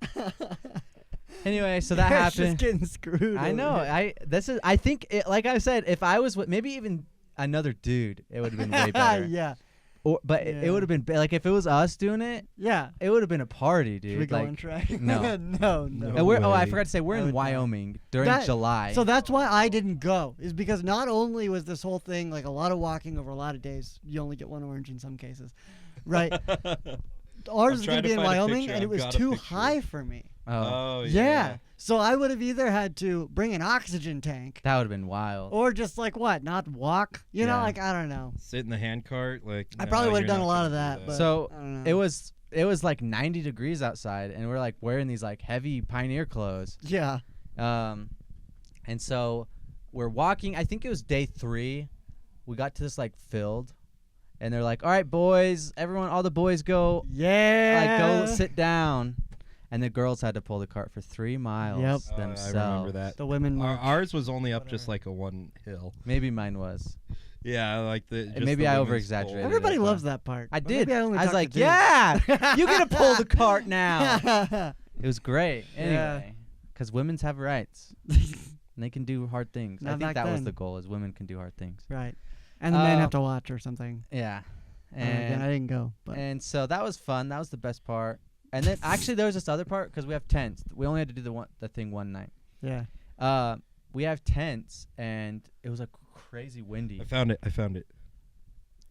Anyway, so that happened. Just getting screwed. I know. I think like I said, if I was with maybe even another dude, it would have been way better. Yeah. But it would have been like if it was us doing it, Yeah. it would have been a party, dude. Should we go like, on track? no. No. No. and I way. forgot to say we're I in would die. Wyoming during That- July. So that's why I didn't go, is because not only was this whole thing like a lot of walking over a lot of days, you only get one orange in some cases, right? Ours is going trying to be to in find a Wyoming, picture. and it I've was got a too picture. high for me. oh, Oh Yeah. So I would have either had to bring an oxygen tank that would have been wild. or just like what, not walk? You know, Yeah. like I don't know. Sit in the hand cart, like. I no, probably would have you're done a not lot gonna of do that, but So I don't know. it was like 90 degrees outside, and we're like wearing these like heavy Pioneer clothes. Yeah. And so we're walking. I think it was day 3. We got to this like field, and they're like, "All right, boys, everyone, all the boys go, Yeah. go sit down." And the girls had to pull the cart for 3 miles Yep. themselves. I remember that. The women march. Ours was only up just Whatever. like a one hill. Maybe mine was. Yeah, like the. just maybe the I women's over-exaggerated pole. Everybody it, loves but- that part. I But did. maybe I, only I was talked to like, dudes. "Yeah, you get to pull the cart now." Yeah. It was great. Yeah. Anyway, because women's have rights and they can do hard things. I Not think back that was then. the goal: is women can do hard things. Right. And the men Uh, have to watch or something. Yeah. Again, I didn't go. But And so that was fun. That was the best part. And then actually there was this other part because we have tents. We only had to do the thing one night. yeah. We have tents, and it was like crazy windy. I found it.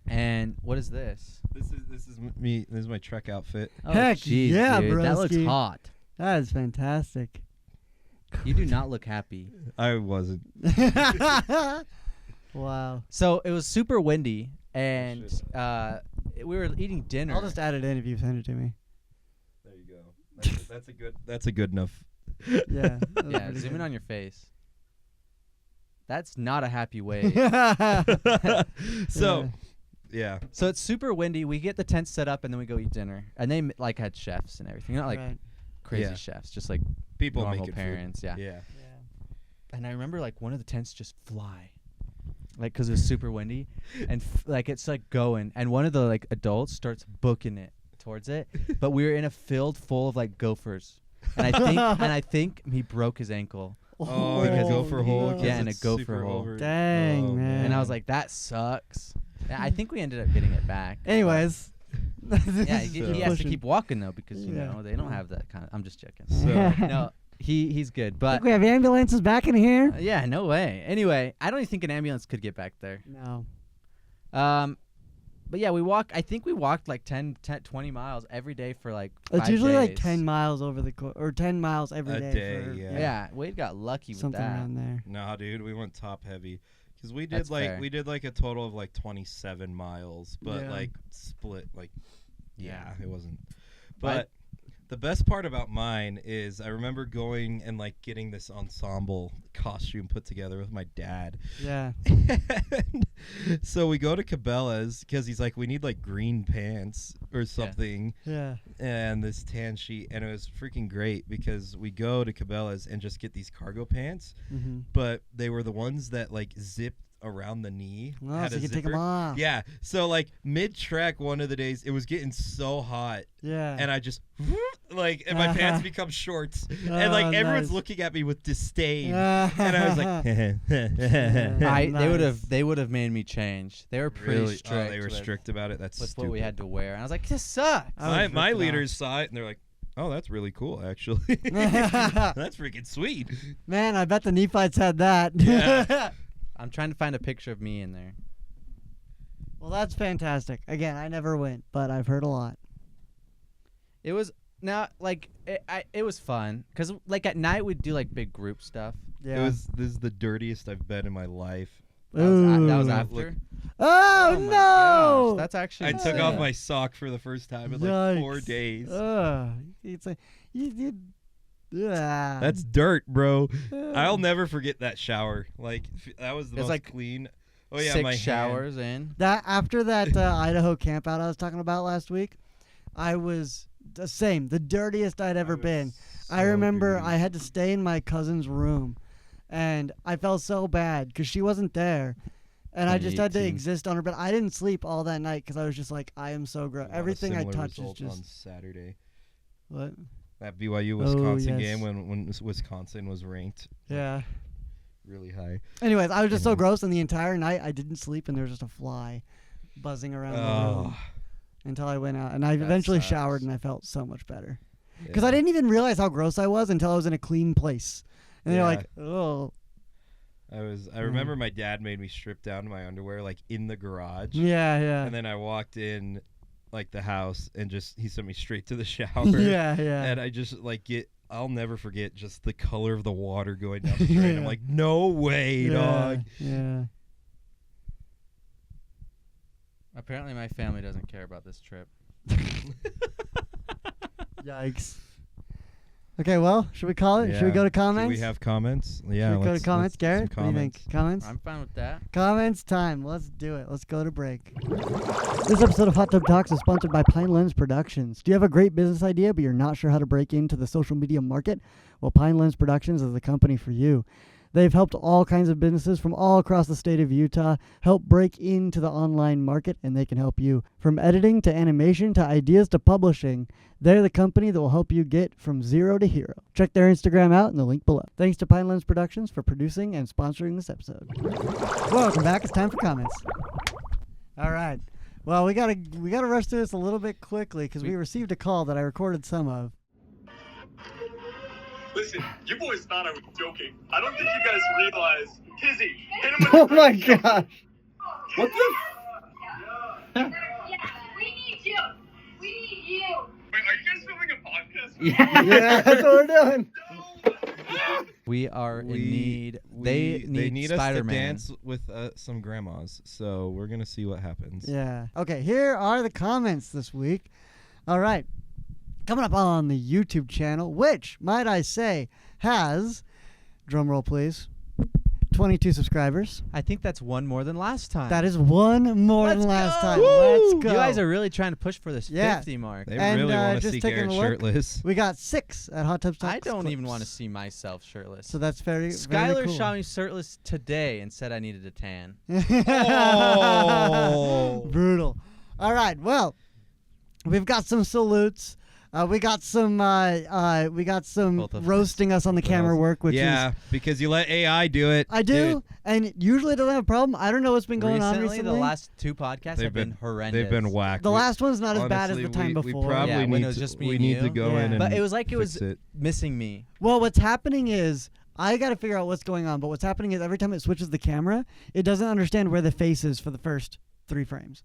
And what is this? This is me. This is my Trek outfit. Oh, Heck jeez, yeah, dude. That looks broski. hot. That is fantastic. You do not look happy. I wasn't. Wow. So it was super windy, and Shit. we were eating dinner. I'll just add it in if you send it to me. There you go. That's a good. That's a good enough. Yeah. that was Yeah, pretty zoom good. in on your face. That's not a happy way. So, yeah. So it's super windy. We get the tent set up, and then we go eat dinner. And they like had chefs and everything. Not like Right. crazy Yeah. chefs, just like People normal making parents. food. Yeah. Yeah. Yeah. And I remember like one of the tents just fly, like because it was super windy, and like it's like going, and one of the like adults starts booking it towards it, but we were in a field full of like gophers, and I think he broke his ankle. Oh, Because a gopher hole. no. 'cause Yeah, and a it's gopher super hole. over- Dang, Oh, man. And I was like, that sucks. And I think we ended up getting it back. Anyways. Yeah, he has to Pushing. keep walking though because you Yeah. know they don't have that kind of. I'm just joking. So- No, he's good, but Think we have ambulances back in here? yeah, no way. Anyway, I don't even think an ambulance could get back there. No. But yeah, I think we walked like 10, 20 miles every day for like It's 5 usually like days. 10 miles over the or 10 miles every A day. day, for, yeah. Yeah, Wade got lucky with Something that. around there. Nah, dude, we went top heavy. Because we That's did like fair. we did like a total of like 27 miles, but Yeah. like split like Yeah. it wasn't. But The best part about mine is I remember going and like getting this ensemble costume put together with my dad. Yeah. And so we go to Cabela's because he's like, we need like green pants or something, Yeah. and this tan sheet, and it was freaking great because we go to Cabela's and just get these cargo pants, Mm-hmm. but they were the ones that like zipped around the knee. Oh, had so a you can take them zipper. off. Yeah, so like mid-track one of the days, it was getting so hot, Yeah. and I just like, and my pants become shorts, and like everyone's nice. looking at me with disdain, and I was like, They would have made me change. They were pretty really? strict. Oh, they were with, strict about it. That's with stupid. what we had to wear. And I was like, this sucks. I was My ripping leaders saw it and they're like, "Oh, that's really cool, actually. That's freaking sweet." Man, I bet the Nephites had that. Yeah. I'm trying to find a picture of me in there. Well, that's fantastic. Again, I never went, but I've heard a lot. It was it was fun because like at night we'd do like big group stuff. Yeah. This is the dirtiest I've been in my life. That was Ooh. after. Oh, my no! gosh, that's actually. I took insane. off my sock for the first time in like 4 Yikes. days. It's like yeah. That's dirt, bro. I'll never forget that shower. Like that was the It's most like clean. Oh yeah, 6 my hand. showers in. That after that Idaho camp out I was talking about last week, I was the same, the dirtiest I'd ever been. I remember dirty. I had to stay in my cousin's room, and I felt so bad because she wasn't there, and I just had to 2018. exist on her bed. I didn't sleep all that night because I was just like, I am so gross. A lot of Everything I similar touch is results on just Saturday. what? That BYU Wisconsin yes. game when Wisconsin was ranked Yeah. really high. Anyways, I was just so Yeah. gross, and the entire night I didn't sleep, and there was just a fly buzzing around the room Oh, until I went out, and I That eventually sucks. showered, and I felt so much better. Because yeah. I didn't even realize how gross I was until I was in a clean place. And they're Yeah. like, oh. I remember my dad made me strip down to my underwear like in the garage. Yeah, yeah. And then I walked in like the house and just he sent me straight to the shower. yeah, yeah. And I just like I'll never forget just the color of the water going down the drain. I'm Yeah. like, no way, yeah, dog. Yeah. Apparently, my family doesn't care about this trip. Yikes. Okay, well, should we call it? Should we Yeah. go to Do comments? we have comments? Yeah. Should we go let's- to comments, let's- Garrett? some What do you think? Comments? I'm fine with that. Comments time. Let's do it. Let's go to break. This episode of Hot Tub Talks is sponsored by Pine Lens Productions. Do you have a great business idea, but you're not sure how to break into the social media market? Well, Pine Lens Productions is the company for you. They've helped all kinds of businesses from all across the state of Utah help break into the online market, and they can help you. From editing to animation to ideas to publishing, they're the company that will help you get from zero to hero. Check their Instagram out in the link below. Thanks to Pine Lens Productions for producing and sponsoring this episode. Welcome back. It's time for comments. All right. Well, we gotta rush through this a little bit quickly because we received a call that I recorded some of. Listen, you boys thought I was joking. I don't think you guys realize. Kizzy, hit him with Oh the my great gosh. What the? Yeah, we need you. We need you. Wait, are you guys filming a podcast? Yeah, that's what we're doing. We are in need. They They need us to Spider-Man. dance with some grandmas, so we're gonna see what happens. Yeah. Okay, here are the comments this week. All right. Coming up on the YouTube channel, which, might I say, has, drum roll please, 22 subscribers. I think that's one more than last time. That is one more Let's than last go! time. Woo! Let's go. You guys are really trying to push for this Yeah. 50 mark. They And, really want to just see taking a Garrett look. shirtless. We got 6 at Hot Tub Talks. I don't even clips. want to see myself shirtless. So that's very, Skylar very cool. shot me shirtless today and said I needed a tan. Oh. Brutal. All right. Well, we've got some salutes. We got some Both of us. roasting us on the camera work, which yeah, is because you let AI do it. I do, Dude, and usually it doesn't have a problem. I don't know what's been going on recently. The last 2 podcasts They've have been been horrendous. they've been whacked. The last one's not as bad as Honestly, the time we before. probably Yeah, when need it was to, just me we and need to you. go Yeah. in and But it was like it fix was it. missing me. Well, what's happening is I got to figure out what's going on. But what's happening is every time it switches the camera, it doesn't understand where the face is for the first 3 frames.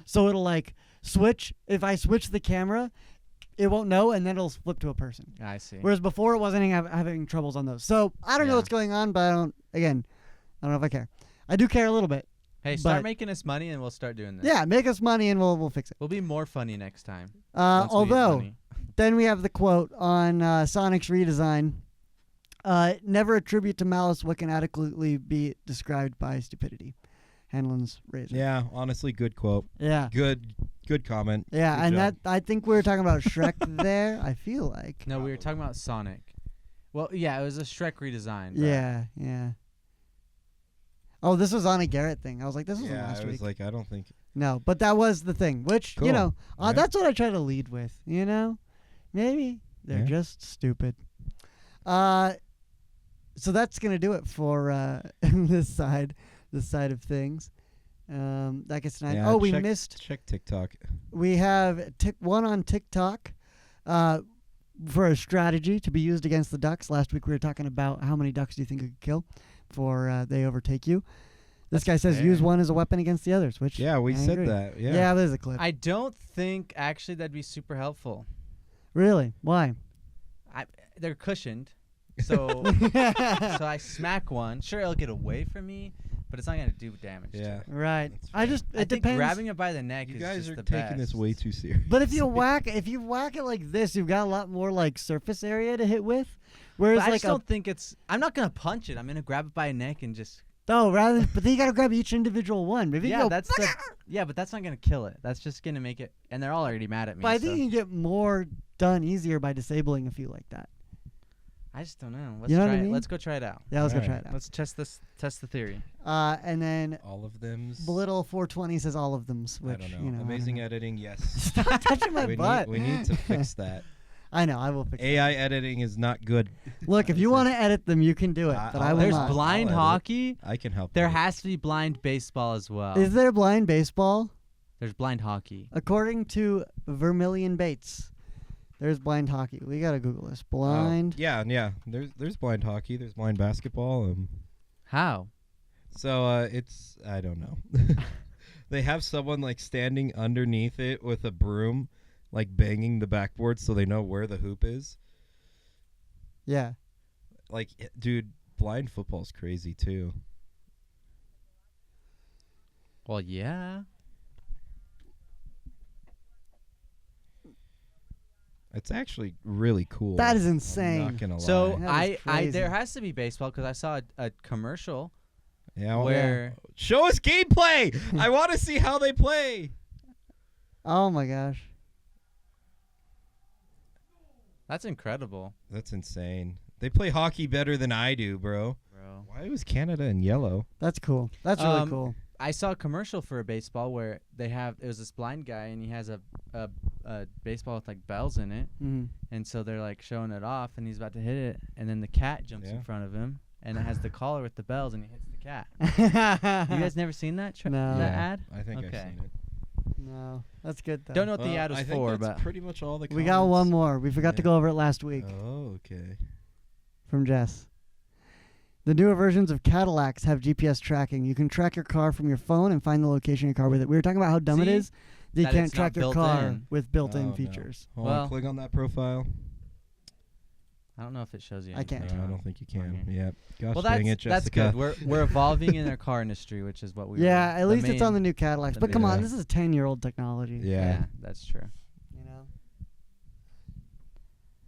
So it'll like switch. If I switch the camera, it won't know, and then it'll flip to a person. I see. Whereas before, it wasn't having troubles on those. So I don't know Yeah. what's going on, but I don't know if I care. I do care a little bit. Hey, start but- making us money and we'll start doing this. Yeah, make us money and we'll fix it. We'll be more funny next time. once we get Although money. Then we have the quote on Sonic's redesign. Never attribute to malice what can adequately be described by stupidity. Hanlon's razor. Yeah, honestly, good quote. Yeah. Good comment. Yeah, Good and job. that I think we were talking about Shrek there. I feel like. No, we were talking about Sonic. Well, yeah, it was a Shrek redesign. but- Yeah, yeah. Oh, this was on a Garrett thing. I was like, this was Yeah, last I was week. like, I don't think. No, but that was the thing, which, you Cool. know, Yeah. that's what I try to lead with, you know? Maybe they're Yeah. just stupid. So that's going to do it for this side of things. That gets tonight. Yeah, we check- missed. Check TikTok. We have one on TikTok for a strategy to be used against the Ducks. Last week we were talking about how many Ducks do you think you could kill before they overtake you. This guy says fair. use one as a weapon against the others, which Yeah, we I said agree. that. Yeah. Yeah, there's a clip. I don't think actually that'd be super helpful. Really? Why? They're cushioned, so so I smack one. Sure, it'll get away from me, but it's not gonna do damage. Yeah. To it. Right. That's I fair. just I it think depends. grabbing it by the neck You is guys just are the taking this best. way too serious. But if you whack it like this, you've got a lot more like surface area to hit with. Whereas But I like just don't think it's. I'm not gonna punch it. I'm gonna grab it by a neck and just. rather than, but then you gotta grab each individual one. Maybe you Yeah, go, that's the. Yeah, but that's not gonna kill it. That's just gonna make it. And they're all already mad at me. but I think so you can get more done easier by disabling a few like that. I just don't know. Let's You know what try I it. mean? Let's go try it out. Yeah, let's go Alright. try it out. Let's test this. Test the theory. And then All of them. Little 420 says all of them, I which don't know. you know. I Amazing don't know. editing, yes. Stop touching my we butt. Need, we need to fix that. I know. I will fix it. AI editing is not good. Look, if you want to edit them, you can do it. But I will There's not. blind I'll edit. hockey. I can help. There you. has to be blind baseball as well. Is there blind baseball? There's blind hockey. According to Vermilion Bates, there's blind hockey. We gotta Google this. Blind. Yeah. There's blind hockey. There's blind basketball. How? So it's I don't know. They have someone like standing underneath it with a broom, like banging the backboard so they know where the hoop is. Yeah. Like, dude, blind football's crazy too. Well, yeah. It's actually really cool. That is I'm insane. not gonna So lie. That is there crazy. has to be baseball because I saw a commercial Yeah, well, where show us gameplay. I want to see how they play. Oh my gosh. that's incredible, That's insane. They play hockey better than I do, bro. bro. Why was Canada in yellow? That's cool. That's really Um, cool. I saw a commercial for a baseball where it was this blind guy and he has a baseball with like bells in it, Mm. and so they're like showing it off and he's about to hit it and then the cat jumps in Yeah. front of him and it has the collar with the bells and he hits the cat. Mm-hmm. You guys never seen that? No. That Yeah, ad? I think I've Okay. seen it. No, that's good though. Don't know what the Well, ad was I think for, that's but pretty much all the. We got one comments. more. We forgot to Yeah. go over it last week Oh, okay. from Jess. The newer versions of Cadillacs have GPS tracking. You can track your car from your phone and find the location of your car with it. We were talking about how dumb it See? is that you That can't it's track not your built car in. with built-in Oh, no. features. Hold Well- on, click on that profile. I don't know if it shows you. I can't. anything. No, I don't think you can. Okay. Yeah. Gosh Well, dang that's it, that's Jessica. good. We're evolving in our car industry, which is what we. Yeah, were- at least it's on the main- new Cadillacs. the But come on, main- this is 10-year-old technology. Yeah. that's true. You know.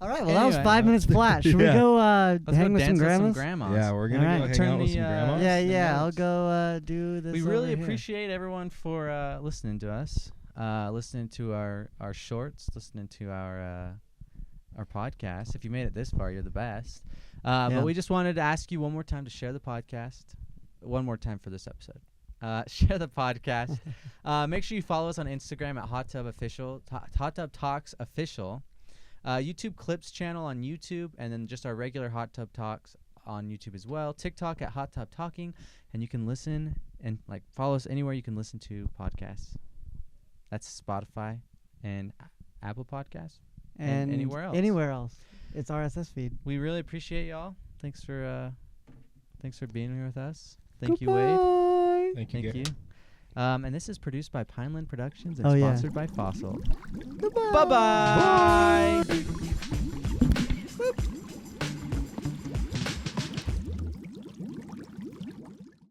All right. Well, that was Anyway, 5 minutes flat. Should we Yeah. go Let's hang go with some dance grandmas? grandmas. Yeah, we're gonna Alright. go hang Turn out with the, some grandmas. Yeah, the yeah. I'll notes. go do this. We over really here. appreciate everyone for listening to us, listening to our shorts, listening to our podcast. If you made it this far, you're the best. Yeah. But we just wanted to ask you one more time to share the podcast. One more time for this episode. Share the podcast. Make sure you follow us on Instagram at Hot Tub Official, Hot Tub Talks Official. YouTube Clips channel on YouTube, and then just our regular Hot Tub Talks on YouTube as well. TikTok at Hot Tub Talking, and you can listen and like follow us anywhere you can listen to podcasts. That's Spotify and Apple Podcasts. And anywhere else. Anywhere else. It's RSS feed. We really appreciate y'all. Thanks for being here with us. Thank you, Wade. Thank you. Thank you. And this is produced by Pineland Productions and Oh, yeah. sponsored by Fossil. Goodbye. Bye-bye.